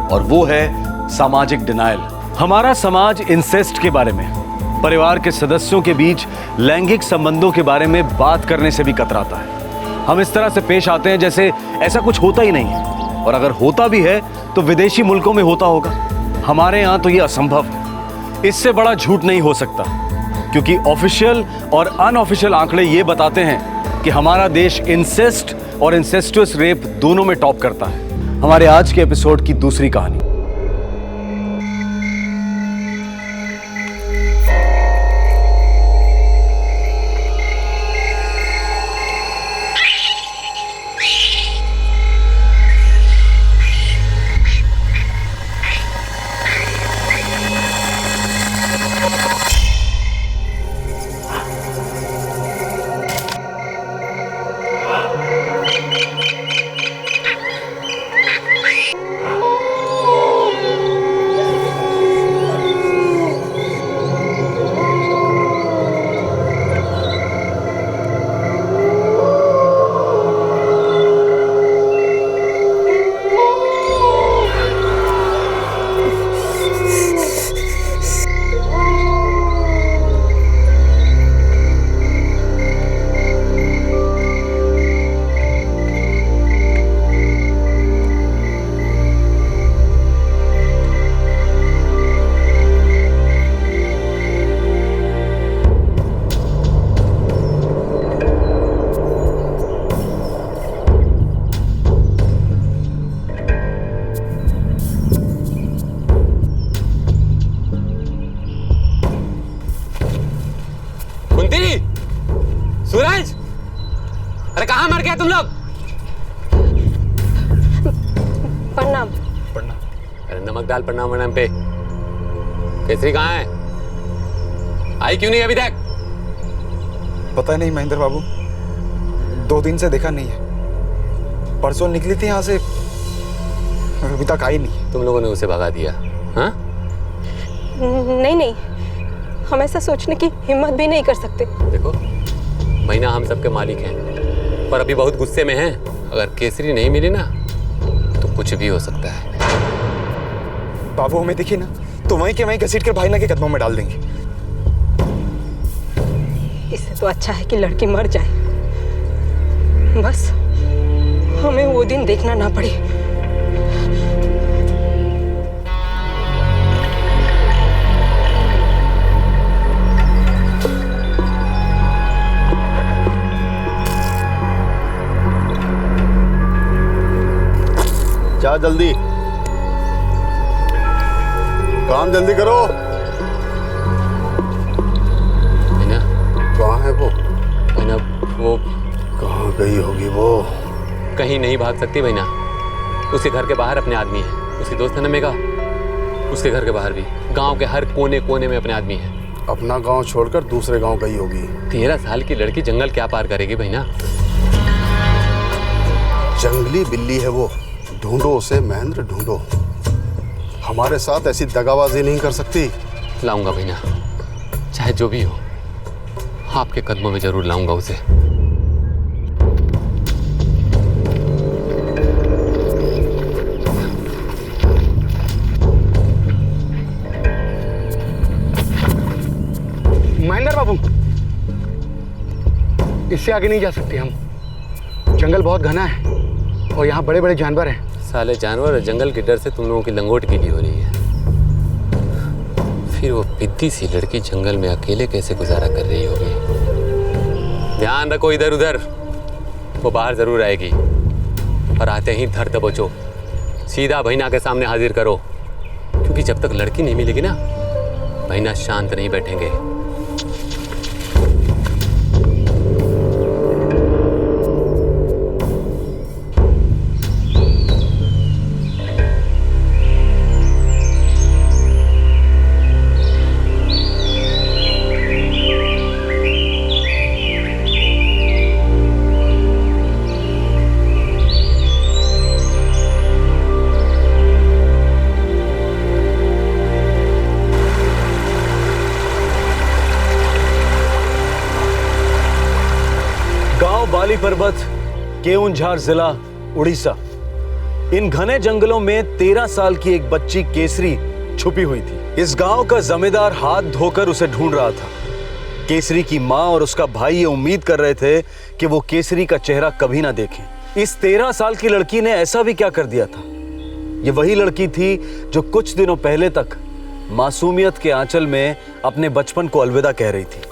और वो है सामाजिक डिनायल। हमारा समाज इंसेस्ट के बारे में, परिवार के सदस्यों के बीच लैंगिक संबंधों के बारे में बात करने से भी कतराता है। हम इस तरह से पेश आते हैं जैसे ऐसा कुछ होता ही नहीं है, और अगर होता भी है तो विदेशी मुल्कों में होता होगा। हमारे यहाँ तो ये असंभव है। इससे बड़ा झूठ नहीं हो सकता, क्योंकि ऑफिशियल और अनऑफिशियल आंकड़े ये बताते हैं कि हमारा देश इंसेस्ट और इंसेस्टुअस रेप दोनों में टॉप करता है। हमारे आज के एपिसोड की दूसरी कहानी। सूरज, अरे कहाँ मर गया तुम लोग? प्रणाम। प्रणाम? अरे नमक डाल प्रणाम वनाम पे। केसरी कहाँ है? आई क्यों नहीं अभी तक? पता नहीं महेंद्र बाबू, 2 दिन से देखा नहीं है। परसों निकली थी यहाँ से, अभी तक आई नहीं। तुम लोगों ने उसे भगा दिया? हाँ? नहीं नहीं, हम ऐसा सोचने की हिम्मत भी नहीं कर सकते। देखो महीना हम सबके मालिक हैं, पर अभी बहुत गुस्से में हैं। अगर केसरी नहीं मिली ना तो कुछ भी हो सकता है। बाबू हमें दिखी ना तो वहीं के वहीं घसीट कर भाईना के कदमों में डाल देंगे। इससे तो अच्छा है कि लड़की मर जाए, बस हमें वो दिन देखना ना पड़े। जा जल्दी, काम जल्दी करो। कहाँ है वो? वो कहाँ गई होगी वो? कहीं नहीं भाग सकती भैया। उसके घर के बाहर अपने आदमी है। उसकी दोस्त है ना मेघा, उसके घर के बाहर भी गांव के हर कोने कोने में अपने आदमी है। अपना गांव छोड़कर दूसरे गांव गई होगी। 13 साल की लड़की जंगल क्या पार करेगी भैया? जंगली बिल्ली है वो, ढूंढो उसे महेंद्र, ढूंढो। हमारे साथ ऐसी दगाबाजी नहीं कर सकती। लाऊंगा भैया, चाहे जो भी हो, आपके कदमों में जरूर लाऊंगा उसे। महेंद्र बाबू, इससे आगे नहीं जा सकते हम। जंगल बहुत घना है और यहाँ बड़े बड़े जानवर हैं। साले जानवर और जंगल के डर से तुम लोगों की लंगोट गीली हो रही है। फिर वो पिद्दी सी लड़की जंगल में अकेले कैसे गुजारा कर रही होगी। ध्यान रखो इधर उधर, वो बाहर जरूर आएगी। और आते ही धर दबोचो, सीधा भैना के सामने हाजिर करो, क्योंकि जब तक लड़की नहीं मिलेगी ना, भैना शांत नहीं बैठेंगे। बाली पर्वत, केउंझार जिला, उड़ीसा। इन घने जंगलों में 13 साल की एक बच्ची केसरी छुपी हुई थी। इस गांव का जमींदार हाथ धोकर उसे ढूंढ रहा था। केसरी की मां और उसका भाई ये उम्मीद कर रहे थे कि वो केसरी का चेहरा कभी ना देखें। इस 13 साल की लड़की ने ऐसा भी क्या कर दिया था? ये वही लड़की थी जो कुछ दिनों पहले तक मासूमियत के आंचल में अपने बचपन को अलविदा कह रही थी।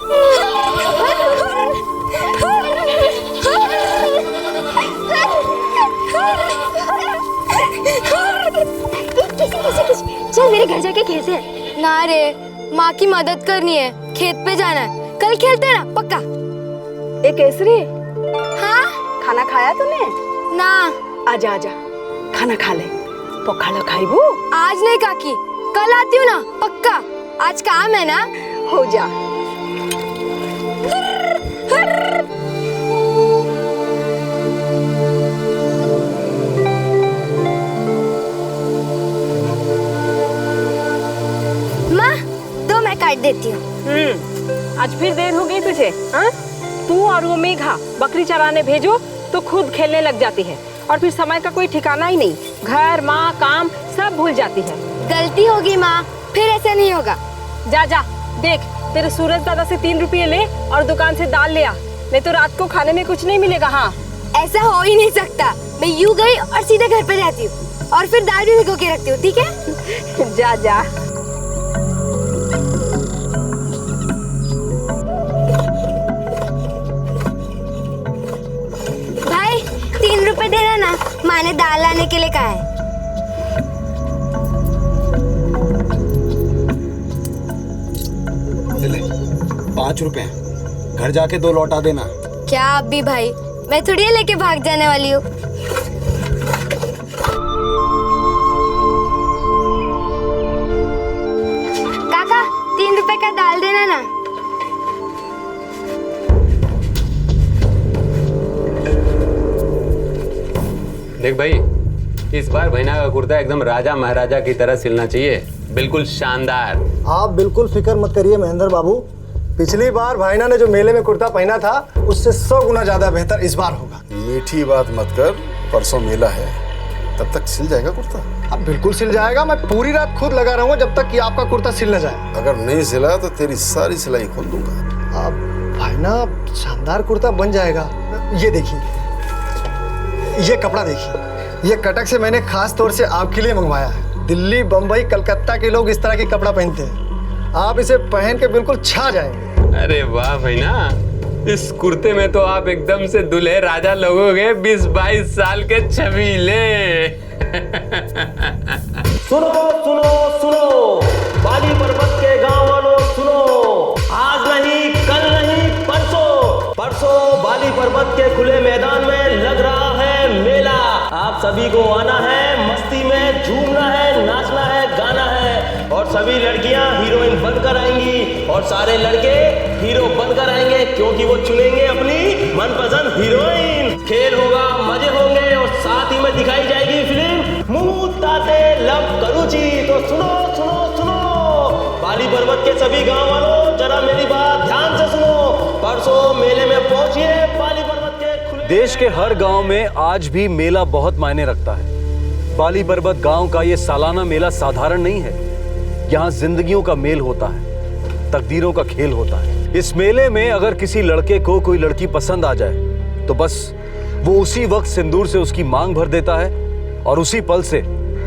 चल मेरे घर जाके खेलते हैं। ना रे, माँ की मदद करनी है, खेत पे जाना है। कल खेलते हैं ना, पक्का। ए केसरी, हाँ खाना खाया तूने? ना। आजा आजा, खाना खा ले। पखालो खाइबू? आज नहीं काकी, कल आती हूँ ना, पक्का। आज काम है ना। हो जा। काट देती हूँ। आज फिर देर हो गई तुझे? हाँ? तू और वो मेघा बकरी चराने भेजो तो खुद खेलने लग जाती है, और फिर समय का कोई ठिकाना ही नहीं। घर, माँ, काम सब भूल जाती है। गलती होगी माँ, फिर ऐसा नहीं होगा। जा जा, देख तेरे सूरज दादा से 3 रुपये ले और दुकान से दाल ले आ, नहीं तो रात को खाने में कुछ नहीं मिलेगा। हाँ, ऐसा हो ही नहीं सकता। मैं यूँ गई और सीधे घर पे रहती हूँ और फिर दाल भी भिगो के रखती हूँ, ठीक है? जा जा। भाई 3 रुपए देना ना, माँ ने दाल लाने के लिए कहा है। ले 5 रुपए, घर जाके 2 लौटा देना। क्या आप भी भाई, मैं थोड़ी लेके भाग जाने वाली हूँ। काका 3 रुपए का दाल देना ना। देख भाई, इस बार भैना का कुर्ता एकदम राजा महाराजा की तरह सिलना चाहिए, बिल्कुल शानदार। आप बिल्कुल फिक्र मत करिए महेंद्र बाबू, पिछली बार भाईना ने जो मेले में कुर्ता पहना था उससे 100 गुना ज्यादा बेहतर इस बार होगा। मीठी बात मत कर, परसों मेला है, तब तक सिल जाएगा कुर्ता। अब बिल्कुल सिल जाएगा, मैं पूरी रात खुद लगा रहूंगा जब तक कि आपका कुर्ता सिल न जाए। अगर नहीं सिला तो तेरी सारी सिलाई खोल दूंगा। अब भाईना शानदार कुर्ता बन जाएगा। ये देखिए, ये कपड़ा देखिए, ये कटक से मैंने खास तौर से आपके लिए मंगवाया है। दिल्ली, बम्बई, कलकत्ता के लोग इस तरह के कपड़ा पहनते हैं, आप इसे पहन के बिल्कुल छा जाएंगे। अरे वाह भैना, इस कुर्ते में तो आप एकदम से दूल्हे राजा लगोगे, 20-22 साल के छबीले। सुनो सुनो सुनो, बाली पर्वत के गांव वालों सुनो, आज नहीं, कल नहीं, परसों बाली पर्वत के खुले मैदान में लग रहा है मेला। आप सभी को आना है, मस्ती में झूमना है, नाचना है, गाना है, और सभी लड़कियां हीरोइन बनकर आएंगी और सारे लड़के हीरो बनकर आएंगे, क्योंकि वो चुनेंगे अपनी मनपसंद हीरोइन। खेल होगा, मजे होंगे और साथ ही में दिखाई जाएगी फिल्म मुंह ताते लब करूची। तो सुनो सुनो सुनो, बाली पर्वत के सभी गांव वालों जरा मेरी बात ध्यान से सुनो। परसों मेले में पहुंचिए बाली पर्वत के खुले। देश के हर गांव में आज भी मेला बहुत मायने रखता है। बाली पर्वत गांव का ये सालाना मेला साधारण नहीं है। यहाँ जिंदगियों का मेल होता है, तकदीरों का खेल होता है। इस मेले में अगर किसी लड़के को कोई लड़की पसंद आ जाए तो बस वो उसी वक्त सिंदूर से उसकी मांग भर देता है और उसी पल से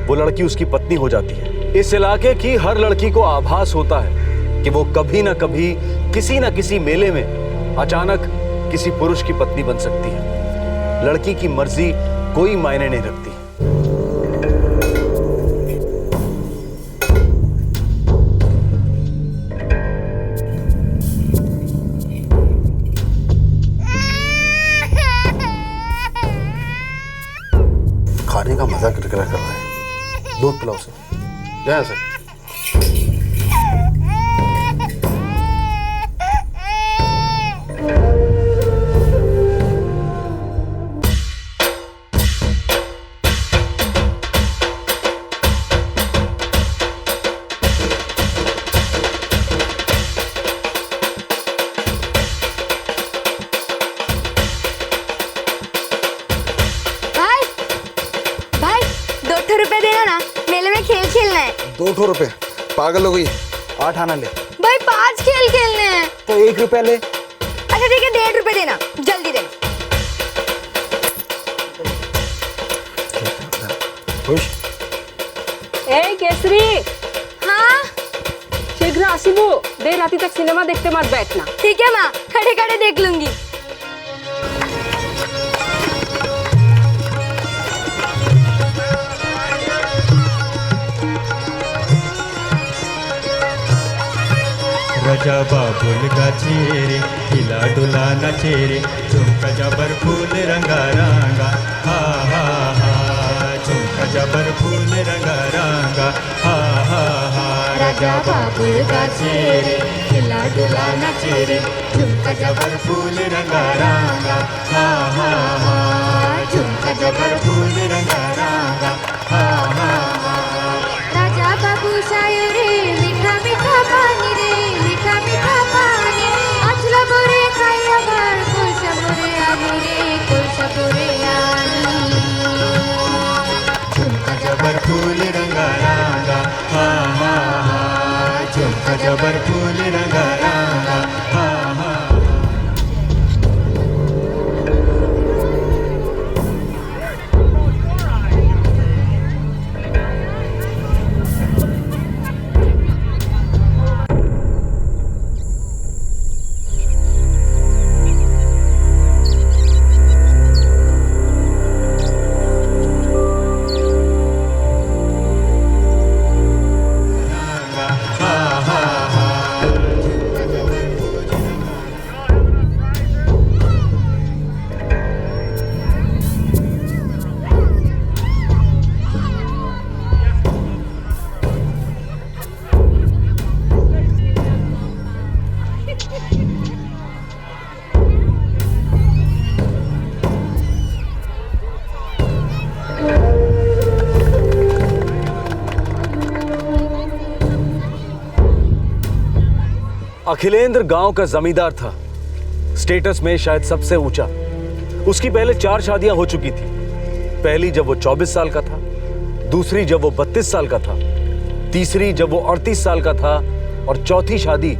वो लड़की उसकी पत्नी हो जाती है। इस इलाके की हर लड़की को आभास होता है कि वो कभी ना कभी किसी ना किसी मेले में अचानक किसी पुरुष की पत्नी बन सकती है। लड़की की मर्जी कोई मायने नहीं रखती। खाने का मजा कर रहा है, दूध पिलाओ से, जय से। ₹2 पागल हो गई, 8 आना ले। भाई 5 खेल खेलने हैं तो ₹1 ले। अच्छा ठीक है, ₹1.5 देना, जल्दी देना। खुश? ए केसरी, हाँ शीघ्र आसिबू, देर राती तक सिनेमा देखते मत बैठना। ठीक है माँ, खड़े खड़े देख लूंगी। राजा बाबुल गाछी रे, हिला डुला नाचे रे, झुमका जबर फूल रंगा रंगा, हा हा हा, झुमका जबर फूल रंगा रंगा, हा हा हा। राजा बाबुल गाछी रे, हिला डुला नाचे रे, झुमका जबर फूल रंगा रंगा, हा हा हा, झुमका जबर फूल रंगा रंगा, हा हा हा। राजा बाबू सायो रे, मीठा मीठा पानी रे, मीठा मीठा पानी, अचला बोरे खाया बार, कुलसा बोरे आनी रे, कुलसा बोरे आनी। झुमका जबर फूल रंगा रंगा, हा हा हा, झुमका जबर फूल रंगा रंगा, हा हा। अखिलेंद्र गांव का जमींदार था, स्टेटस में शायद सबसे ऊंचा। उसकी पहले 4 शादियां हो चुकी थी। पहली जब वो 24 साल का था, दूसरी जब वो 32 साल का था, तीसरी जब वो 38 साल का था और चौथी शादी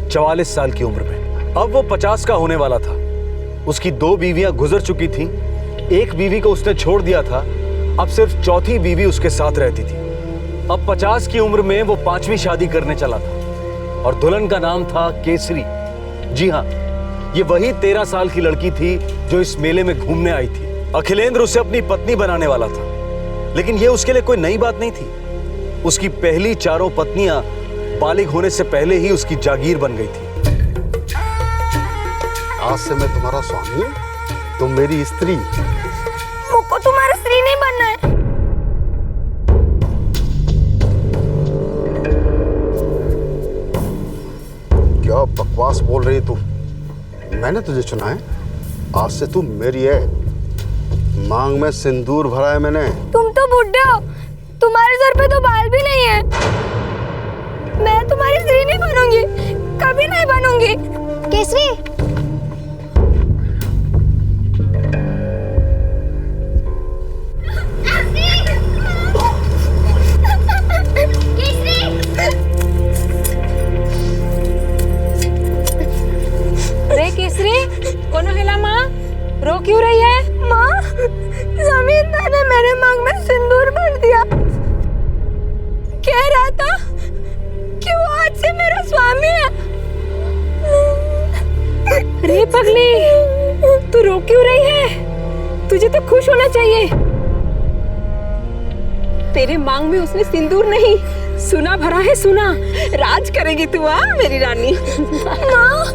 44 साल की उम्र में। अब वो 50 का होने वाला था। उसकी 2 बीवियां गुजर चुकी थी, एक बीवी को उसने छोड़ दिया था, अब सिर्फ चौथी बीवी उसके साथ रहती थी। अब 50 की उम्र में वो 5वीं शादी करने चला था और दुल्हन का नाम था केसरी। जी हाँ, ये वही 13 साल की लड़की थी जो इस मेले में घूमने आई थी। अखिलेंद्र उसे अपनी पत्नी बनाने वाला था, लेकिन ये उसके लिए कोई नई बात नहीं थी। उसकी पहली 4 पत्नियां बालिग होने से पहले ही उसकी जागीर बन गई थी। आज से मैं तुम्हारा स्वामी, तुम मेरी स्त्री। मुझको तुम्हारा स्त्री नहीं बनना है। क्या बकवास बोल रही तू? मैंने तुझे चुना है, आज से तू मेरी है। मांग में सिंदूर भरा है मैंने। तुम तो बुढ़े हो, तुम्हारे सर पे तो बाल भी नहीं है। मैं तुम्हारी स्त्री नहीं बनूंगी, कभी नहीं बनूंगी। केसरी, रे केसरी, कौन हेला माँ? रो क्यों रही है? माँ, जमींदार ने मेरे मांग में सिंदूर भर दिया। कह रहा था कि वो आज से मेरा स्वामी है। रे पगली, तू रो क्यों रही है? तुझे तो खुश होना चाहिए। तेरे मांग में उसने सिंदूर नहीं, सुना भरा है। सुना, राज करेगी तू, मेरी रानी। माँ,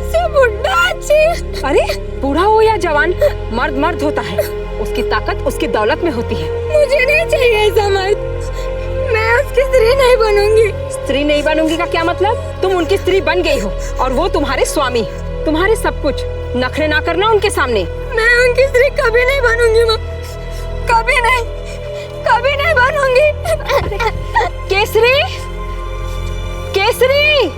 से बुढ़ा अच्छी। अरे बूढ़ा हो या जवान, मर्द मर्द होता है। उसकी ताकत उसकी दौलत में होती है। मुझे नहीं चाहिए ऐसा मर्द। मैं उसकी स्त्री नहीं बनूंगी। स्त्री नहीं बनूंगी का क्या मतलब? तुम उनकी स्त्री बन गई हो और वो तुम्हारे स्वामी, तुम्हारे सब कुछ। नखरे ना करना उनके सामने। मैं उनकी स्त्री कभी नहीं बनूंगी माँ, कभी नहीं, कभी नहीं बनूंगी। केसरी, केसरी,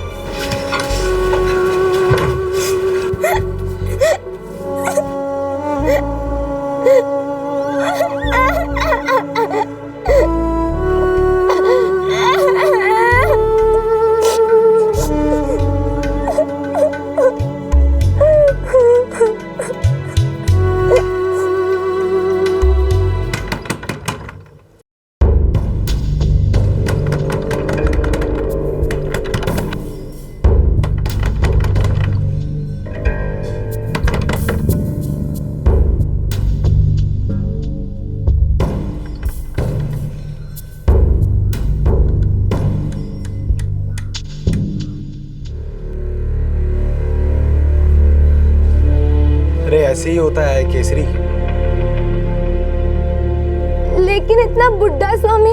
ऐसे ही होता है केसरी। लेकिन इतना बुढ़ा स्वामी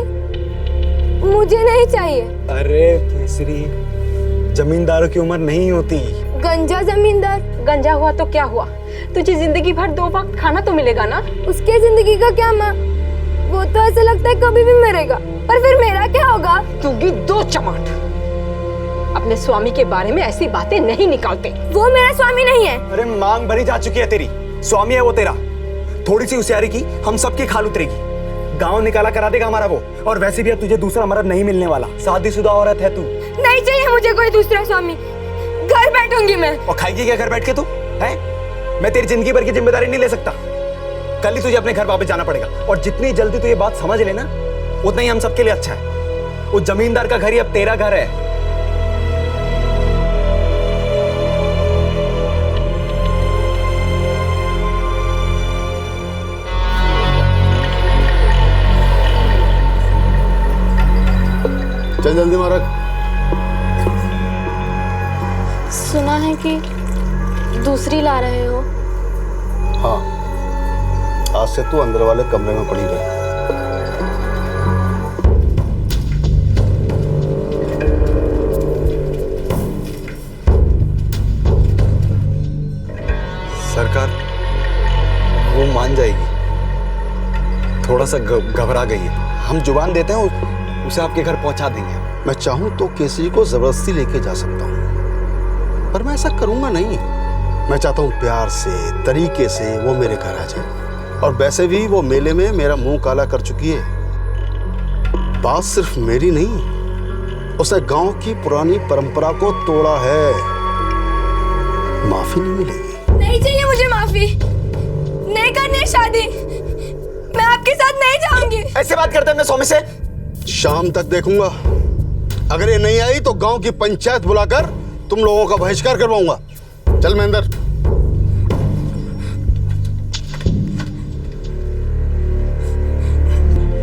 मुझे नहीं चाहिए। अरे केसरी, जमींदारों की उम्र नहीं होती। गंजा जमींदार। गंजा हुआ तो क्या हुआ? तुझे जिंदगी भर 2 वक्त खाना तो मिलेगा ना। उसके जिंदगी का क्या माँ? वो तो ऐसा लगता है कभी भी मरेगा, पर फिर मेरा क्या होगा? दूंगी 2 चमाट। अपने स्वामी के बारे में ऐसी बातें नहीं निकालते। वो मेरा स्वामी नहीं है। अरे मांग भरी जा चुकी है तेरी, स्वामी है वो तेरा। थोड़ी सी होशियारी की हम सबकी खाल उतरेगी। गांव निकाला करा देगा हमारा वो। और वैसे भी अब तुझे दूसरा मर्द नहीं मिलने वाला। शादीशुदा औरत है तू। नहीं चाहिए मुझे कोई दूसरा स्वामी। घर बैठूंगी मैं। और खाएगी क्या घर बैठ के तू? है? मैं तेरी जिंदगी भर की जिम्मेदारी नहीं ले सकता। कल ही तुझे अपने घर वापस जाना पड़ेगा। और जितनी जल्दी तू ये बात समझ लेना, उतना ही हम सबके लिए अच्छा है। वो जमींदार का घर ही अब तेरा घर है। चल जल्दी मारक। सुना है कि दूसरी ला रहे हो। हाँ, आज से तू अंदर वाले कमरे में पड़ी रहे। सरकार, वो मान जाएगी। थोड़ा सा घबरा गई है। हम जुबान देते हैं, उसे आपके घर पहुंचा देंगे। मैं चाहूं तो केसरी को जबरदस्ती लेके जा सकता हूं, पर मैं ऐसा करूंगा नहीं। मैं चाहता हूँ प्यार से, तरीके से वो मेरे घर आ जाए। और वैसे भी वो मेले में मेरा मुंह काला कर चुकी है। बात सिर्फ मेरी नहीं, उसने गांव की पुरानी परंपरा को तोड़ा है। माफी नहीं मिलेगी। नहीं चाहिए मुझे माफी। नहीं करनी है शादी। मैं आपके साथ नहीं जाऊंगी। ऐसे बात करते हैं स्वामी से? शाम तक देखूंगा। अगर ये नहीं आई तो गांव की पंचायत बुलाकर तुम लोगों का बहिष्कार करवाऊंगा। चल महेंद्र।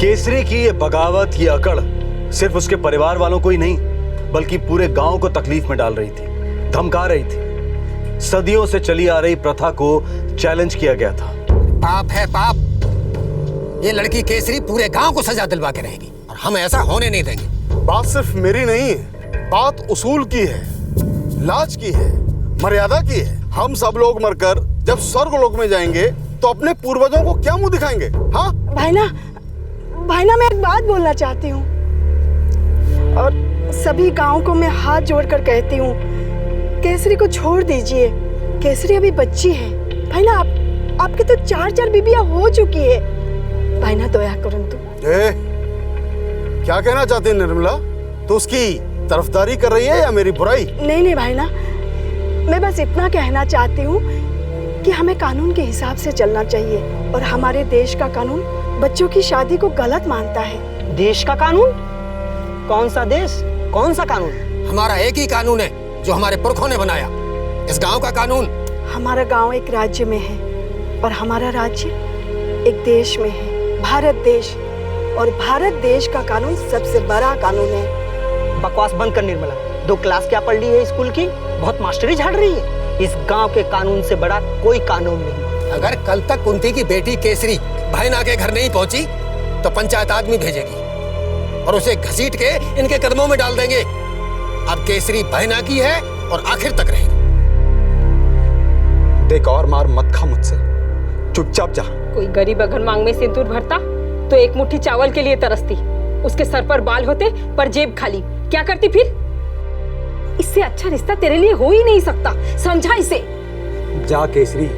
केसरी की ये बगावत, ये अकड़ सिर्फ उसके परिवार वालों को ही नहीं बल्कि पूरे गांव को तकलीफ में डाल रही थी, धमका रही थी। सदियों से चली आ रही प्रथा को चैलेंज किया गया था। पाप है पाप। ये लड़की केसरी पूरे गांव को सजा दिलवा के रहेगी और हम ऐसा होने नहीं देंगे। बात सिर्फ मेरी नहीं है, बात उसूल की है, लाज की है, मर्यादा की है। हम सब लोग मरकर जब स्वर्गलोक में जाएंगे तो अपने पूर्वजों को क्या मुंह दिखाएंगे? हाँ भाईना, मैं एक बात बोलना चाहती हूँ और सभी गांव को मैं हाथ जोड़कर कहती हूँ, केसरी को छोड़ दीजिए। केसरी अभी बच्ची है। भाईना, आपकी तो 4 बीबियां हो चुकी है। भाईना दया करो तुम। क्या कहना चाहती है निर्मला? तो उसकी तरफदारी कर रही है या मेरी बुराई? नहीं भाईना, मैं बस इतना कहना चाहती हूँ कि हमें कानून के हिसाब से चलना चाहिए और हमारे देश का कानून बच्चों की शादी को गलत मानता है। देश का कानून? कौन सा देश, कौन सा कानून? हमारा एक ही कानून है जो हमारे पुरखों ने बनाया। इस गांव का कानून। हमारा गांव एक राज्य में है और हमारा राज्य एक देश में है, भारत देश। और भारत देश का कानून सबसे बड़ा कानून है। बकवास बंद कर निर्मला। 2 क्लास क्या पढ़ ली है स्कूल की? बहुत मास्टरी झाड़ रही है। इस गांव के कानून से बड़ा कोई कानून नहीं। अगर कल तक कुंती की बेटी केसरी भाईना के घर नहीं पहुंची तो पंचायत आदमी भेजेगी और उसे घसीट के इनके कदमों में डाल देंगे। अब केसरी भाईना की है और आखिर तक रहेगी। देख और मार मत खा मुझसे, चुपचाप जा। कोई गरीब अगर मांग में सिंदूर भरता तो एक मुट्ठी चावल के लिए तरसती। उसके सर पर बाल होते पर जेब खाली, क्या करती फिर? इससे अच्छा रिश्ता तेरे लिए हो ही नहीं सकता, समझा इसे? जा केसरी,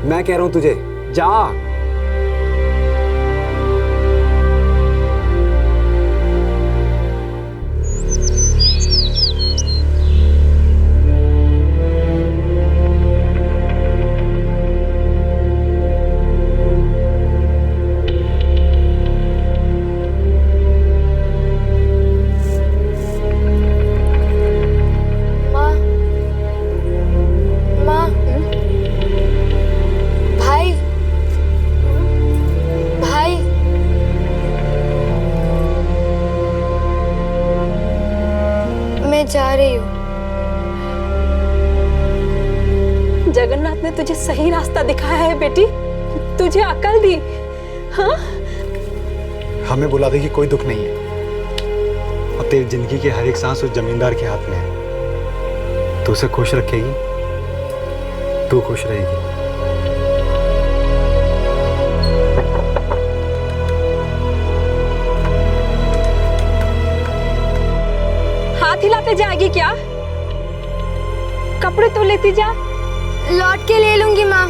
मैं कह रहा हूं तुझे, जा। जा रही हूँ। जगन्नाथ ने तुझे सही रास्ता दिखाया है बेटी, तुझे अकल दी। हाँ? हमें बुला दे कि कोई दुख नहीं है और तेरी जिंदगी की हर एक सांस उस जमींदार के हाथ में है। तू उसे खुश रखेगी, तू खुश रहेगी। हिलाते जाएगी क्या? कपड़े तो लेती जा। लौट के ले लूंगी माँ।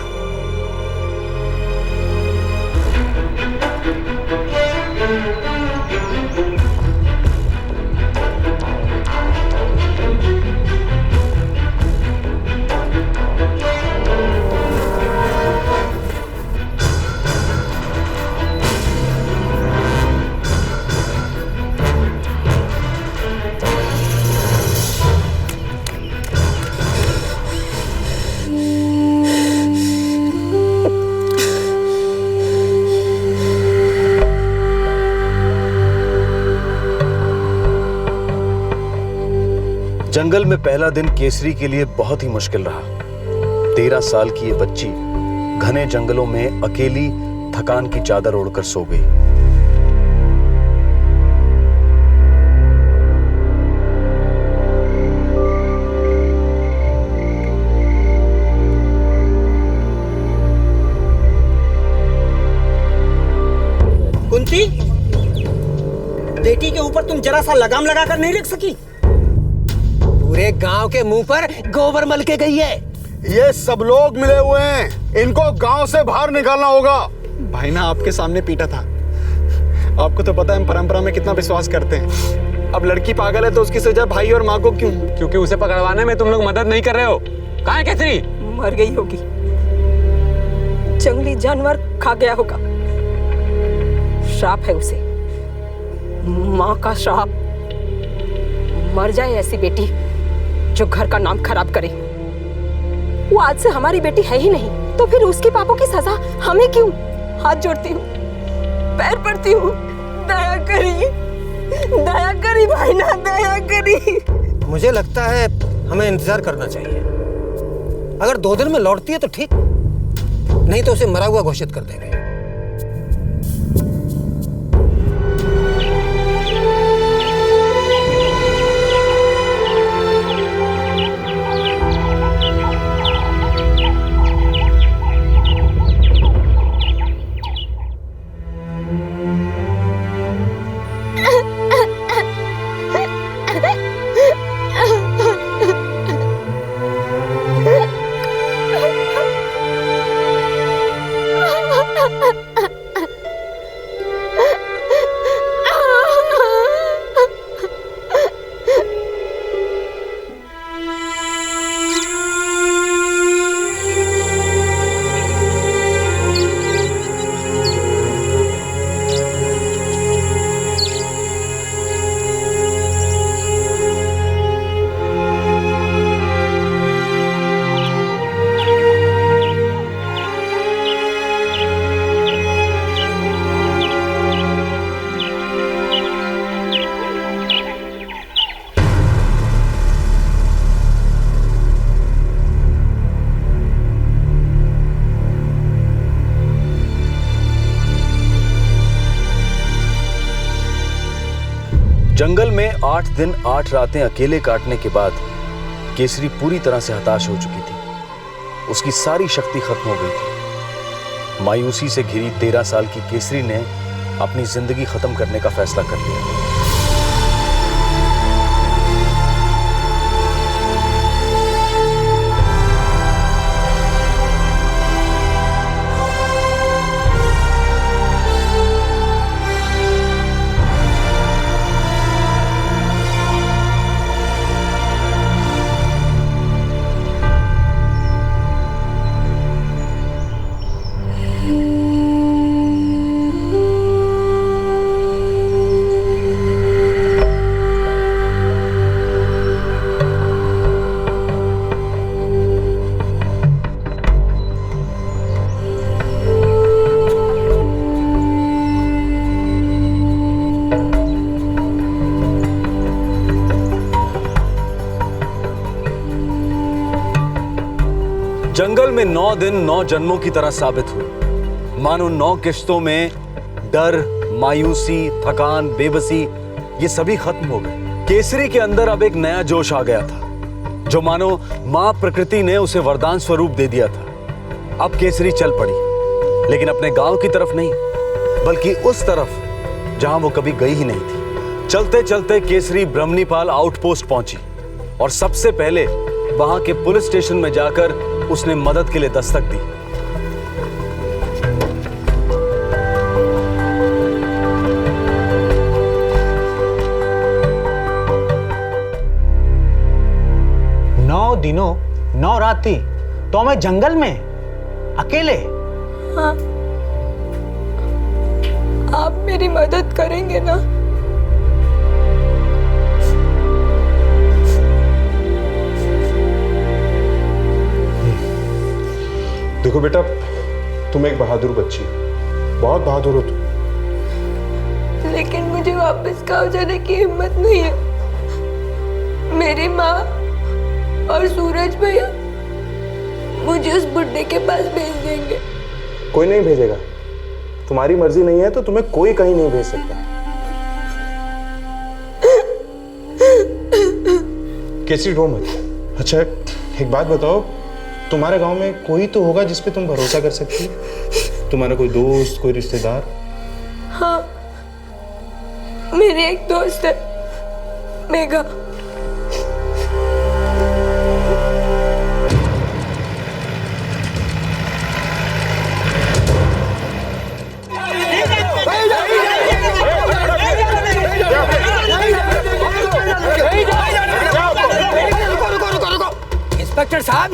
जंगल में पहला दिन केसरी के लिए बहुत ही मुश्किल रहा। 13 साल की ये बच्ची घने जंगलों में अकेली थकान की चादर ओढ़कर सो गई। कुंती, बेटी के ऊपर तुम जरा सा लगाम लगाकर नहीं रख सकी? पूरे गांव के मुंह पर गोबर मल के गई है। ये सब लोग मिले हुए हैं, इनको गांव से बाहर निकालना होगा। भाई ना आपके सामने पीटा था। आपको तो पता है हम परंपरा में कितना विश्वास करते हैं। अब लड़की पागल है तो उसकी सजा भाई और माँ को क्यों? क्योंकि उसे पकड़वाने में तुम लोग मदद नहीं कर रहे हो। कहाँ है केसरी? मर गई होगी, जंगली जानवर खा गया होगा। श्राप है उसे, माँ का श्राप। मर जाए ऐसी बेटी जो घर का नाम खराब करे। वो आज से हमारी बेटी है ही नहीं, तो फिर उसके पापों की सजा हमें क्यों? हाथ जोड़ती हूँ, पैर पड़ती हूँ, दया करी भाई ना, दया करी। मुझे लगता है हमें इंतजार करना चाहिए। अगर 2 दिन में लौटती है तो ठीक, नहीं तो उसे मरा हुआ घोषित कर देंगे। जंगल में 8 दिन 8 रातें अकेले काटने के बाद केसरी पूरी तरह से हताश हो चुकी थी। उसकी सारी शक्ति खत्म हो गई थी। मायूसी से घिरी 13 साल की केसरी ने अपनी जिंदगी खत्म करने का फैसला कर लिया। जंगल में 9 दिन 9 जन्मों की तरह साबित हुए। मानो 9 किश्तों में डर, मायूसी, थकान, बेबसी ये सभी खत्म हो गए। केसरी के अंदर अब एक नया जोश आ गया था, जो मानो मां प्रकृति ने उसे वरदान स्वरूप दे दिया था। अब केसरी चल पड़ी, लेकिन अपने गांव की तरफ नहीं, बल्कि उस तरफ जहां वो कभी गई ही नहीं थी। चलते चलते केसरी ब्रह्मनीपाल आउटपोस्ट पहुंची और सबसे पहले वहां के पुलिस स्टेशन में जाकर उसने मदद के लिए दस्तक दी। नौ दिनों 9 राती तो मैं जंगल में अकेले। हाँ, आप मेरी मदद करेंगे ना? देखो बेटा, तुम एक बहादुर बच्ची हो, बहुत बहादुर हो तुम। लेकिन मुझे वापस गाँव जाने की हिम्मत नहीं है। मेरी माँ और सूरज भैया मुझे उस बुड्ढे के पास भेज देंगे। कोई नहीं भेजेगा। तुम्हारी मर्जी नहीं है तो तुम्हें कोई कहीं नहीं भेज सकता। केसरी रो मत। अच्छा एक बात बताओ, तुम्हारे गांव में कोई तो होगा जिस पे तुम भरोसा कर सकती हो? तुम्हारा कोई दोस्त, कोई रिश्तेदार? हाँ, मेरी एक दोस्त है, मेघा।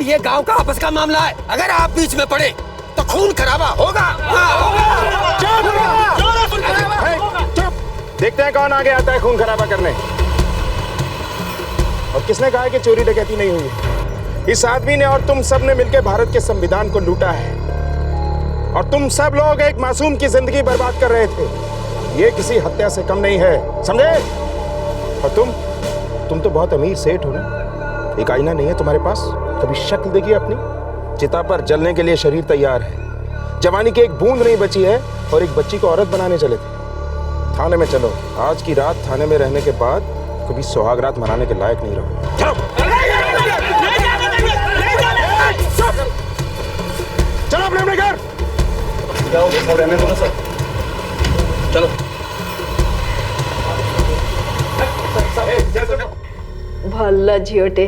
ये गांव का आपस का मामला है, अगर आप बीच में पड़े तो खून खराबा होगा। देखते हैं कौन आगे आता है खून खराबा करने। और किसने कहा कि चोरी डकैती नहीं हुई? इस आदमी ने और तुम सब ने मिलकर भारत के संविधान को लूटा है और तुम सब लोग एक मासूम की जिंदगी बर्बाद कर रहे थे। ये किसी हत्या से कम नहीं है, समझे? और तुम तो बहुत अमीर सेठ हो ना। एक आईना नहीं है तुम्हारे पास? कभी शक्ल देखिए अपनी। चिता पर जलने के लिए शरीर तैयार है, जवानी की एक बूंद नहीं बची है और एक बच्ची को औरत बनाने चले थे। थाने में चलो, आज की रात थाने में रहने के बाद कभी सुहागरात मनाने के लायक नहीं रहो। चलो चलो अपने घर जाओ, रहने दो ना सर। चलो भला झियोटे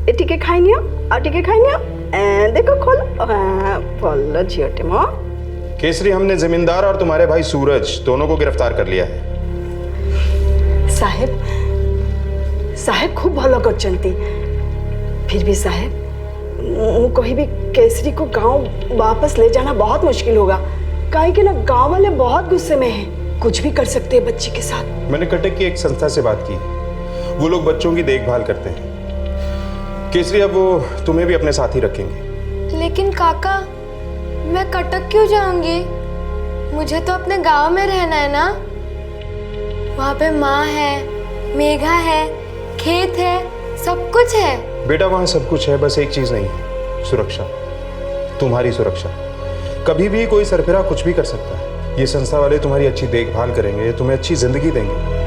ए टिके खाइनियो आ टिके खाइनियो ए देखो खोल भला झियोटे मां। केसरी, हमने जमींदार और तुम्हारे भाई सूरज दोनों को गिरफ्तार कर लिया है। साहेब खूब भलो करचंती। फिर भी साहेब कोई भी केसरी को गांव वापस ले जाना बहुत मुश्किल होगा, काहे कि ना गांव वाले बहुत गुस्से में हैं, कुछ भी कर सकते हैं बच्ची के साथ। मैंने कटक की एक संस्था से बात की, वो लोग बच्चों की देखभाल करते हैं। केसरी, अब वो तुम्हें भी अपने साथ ही रखेंगे। लेकिन काका, मैं कटक क्यों जाऊंगी? मुझे तो अपने गांव में रहना है ना। वहाँ पे माँ है, मेघा है, खेत है, सब कुछ है। बेटा, वहाँ सब कुछ है, बस एक चीज नहीं है, सुरक्षा। तुम्हारी सुरक्षा। कभी भी कोई सरफिरा कुछ भी कर सकता है। ये संस्था वाले तुम्हारी अच्छी देखभाल करेंगे, तुम्हें अच्छी जिंदगी देंगे।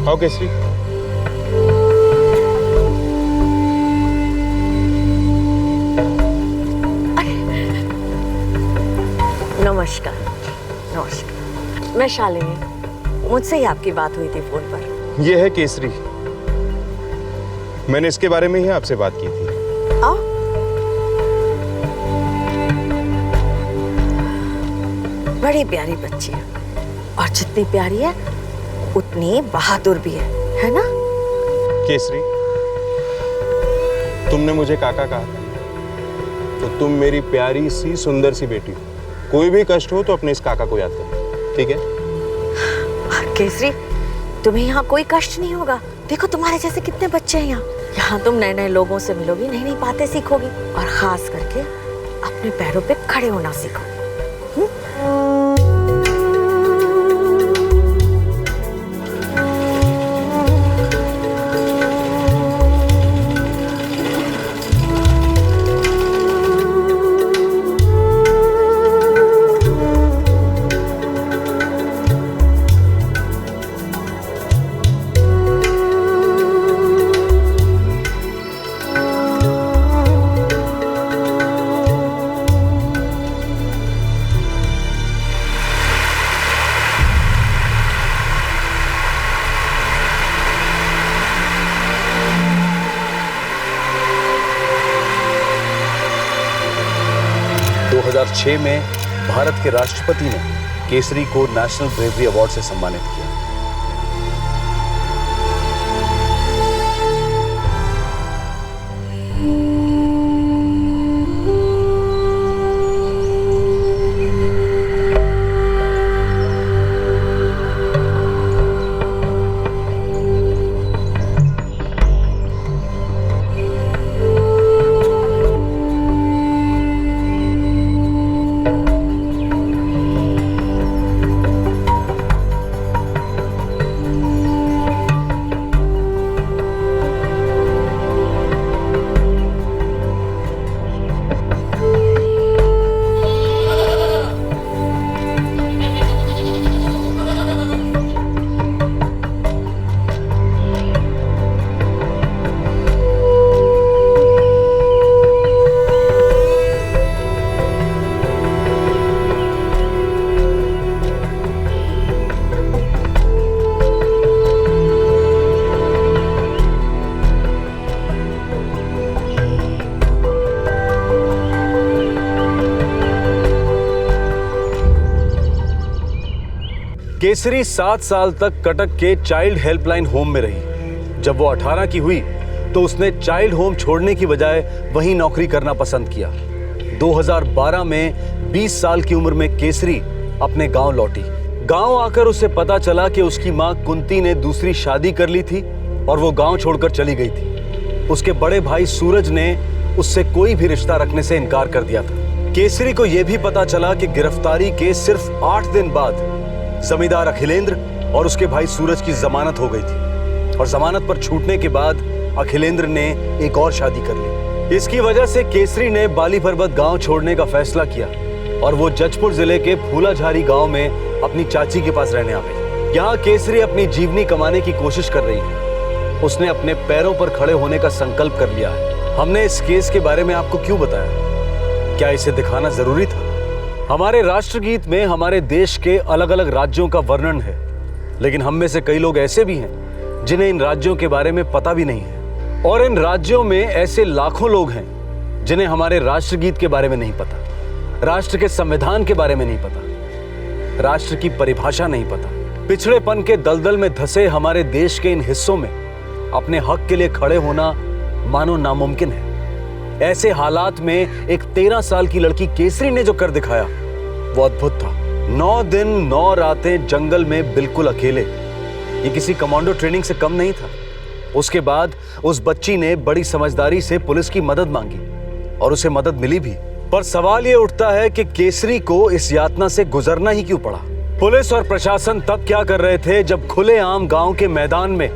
आओ केसरी। नमस्कार। नमस्कार, मैं शालिनी। मुझसे ही आपकी बात हुई थी फोन पर। ये है केसरी, मैंने इसके बारे में ही आपसे बात की थी। आओ। बड़ी प्यारी बच्ची है और जितनी प्यारी है उतनी बहादुर भी है ना? केसरी, तुमने मुझे काका कहा था, तो तुम मेरी प्यारी सी सुंदर सी बेटी हो। कोई भी कष्ट हो तो अपने इस काका को याद करो, ठीक है? केसरी, तुम्हें यहाँ कोई कष्ट नहीं होगा। देखो तुम्हारे जैसे कितने बच्चे हैं यहाँ। यहाँ तुम नए नए लोगों से मिलोगी, नई नई बातें सीखोगी और खास करके अपने पैरों पे खड़े होना सीखोगी। में भारत के राष्ट्रपति ने केसरी को नेशनल ब्रेवरी अवार्ड से सम्मानित किया। केसरी 7 साल तक कटक के चाइल्ड हेल्पलाइन होम में रही। जब वो 18 की हुई तो उसने चाइल्ड होम छोड़ने की बजाय वहीं नौकरी करना पसंद किया। 2012 में 20 साल की उम्र में केसरी अपने गांव लौटी। गांव आकर उसे पता चला कि उसकी मां कुंती ने दूसरी शादी कर ली थी और वो गांव छोड़कर चली गई थी। उसके बड़े भाई सूरज ने उससे कोई भी रिश्ता रखने से इनकार कर दिया था। केसरी को यह भी पता चला कि गिरफ्तारी के सिर्फ 8 दिन बाद जमींदार अखिलेंद्र और उसके भाई सूरज की जमानत हो गई थी और जमानत पर छूटने के बाद अखिलेंद्र ने एक और शादी कर ली। इसकी वजह से केसरी ने बाली पर्वत गांव छोड़ने का फैसला किया और वो जजपुर जिले के फूलाझारी गांव में अपनी चाची के पास रहने आ गई। यहाँ केसरी अपनी जीवनी कमाने की कोशिश कर रही है। उसने अपने पैरों पर खड़े होने का संकल्प कर लिया है। हमने इस केस के बारे में आपको क्यों बताया? क्या इसे दिखाना जरूरी था? हमारे राष्ट्रगीत में हमारे देश के अलग अलग राज्यों का वर्णन है, लेकिन हम में से कई लोग ऐसे भी हैं जिन्हें इन राज्यों के बारे में पता भी नहीं है। और इन राज्यों में ऐसे लाखों लोग हैं जिन्हें हमारे राष्ट्रगीत के बारे में नहीं पता, राष्ट्र के संविधान के बारे में नहीं पता, राष्ट्र की परिभाषा नहीं पता। पिछड़ेपन के दलदल में धंसे हमारे देश के इन हिस्सों में अपने हक के लिए खड़े होना मानो नामुमकिन है। ऐसे हालात में एक 13 साल की लड़की केसरी ने जो कर दिखाया वो अद्भुत था। 9 दिन 9 रातें जंगल में बिल्कुल अकेले, ये किसी कमांडो ट्रेनिंग से कम नहीं था। उसके बाद उस बच्ची ने बड़ी समझदारी से पुलिस की मदद मांगी और उसे मदद मिली भी। पर सवाल ये उठता है कि केसरी को इस यातना से गुजरना ही क्यों पड़ा? पुलिस और प्रशासन तब क्या कर रहे थे जब खुलेआम गांव के मैदान में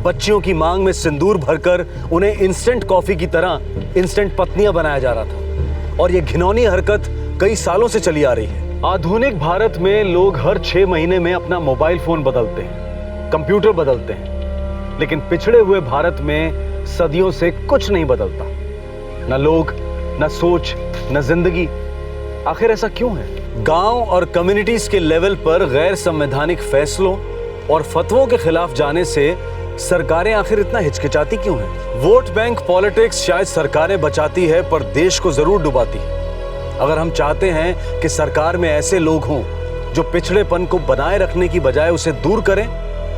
बच्चियों की मांग में सिंदूर भरकर उन्हें इंस्टेंट कॉफी की तरह इंस्टेंट पत्नियां बनाया जा रहा था। और ये घिनौनी हरकत कई सालों से चली आ रही है। आधुनिक भारत में लोग हर 6 महीने में अपना मोबाइल फोन बदलते हैं, कंप्यूटर बदलते हैं, लेकिन पिछड़े हुए भारत में सदियों से कुछ नहीं बदलता। न लोग, न सोच, न जिंदगी। आखिर ऐसा क्यों है? गांव और कम्युनिटीज के लेवल पर गैर संवैधानिक फैसलों और फतवों के खिलाफ जाने से सरकारें आखिर इतना हिचकिचाती क्यों हैं? वोट बैंक पॉलिटिक्स शायद सरकारें बचाती है पर देश को जरूर डुबाती है। अगर हम चाहते हैं कि सरकार में ऐसे लोग हों जो पिछड़ेपन को बनाए रखने की बजाय उसे दूर करें,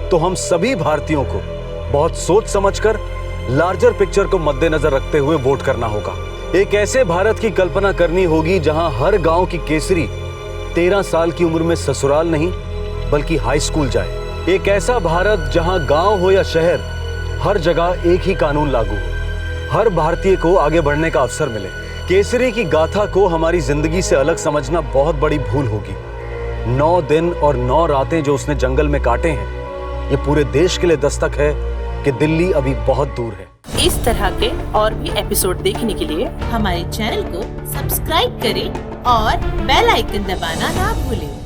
तो हम सभी भारतीयों को बहुत सोच समझकर लार्जर पिक्चर को मद्देनजर रखते हुए वोट करना होगा। एक ऐसे भारत की कल्पना करनी होगी जहां हर गांव की केसरी 13 साल की उम्र में ससुराल नहीं बल्कि हाई स्कूल जाए। एक ऐसा भारत जहां गांव हो या शहर, हर जगह एक ही कानून लागू हो, हर भारतीय को आगे बढ़ने का अवसर मिले। केसरी की गाथा को हमारी जिंदगी से अलग समझना बहुत बड़ी भूल होगी। 9 दिन और 9 रातें जो उसने जंगल में काटे हैं, ये पूरे देश के लिए दस्तक है कि दिल्ली अभी बहुत दूर है। इस तरह के और भी एपिसोड देखने के लिए हमारे चैनल को सब्सक्राइब करें और बेल आइकन दबाना ना भूलें।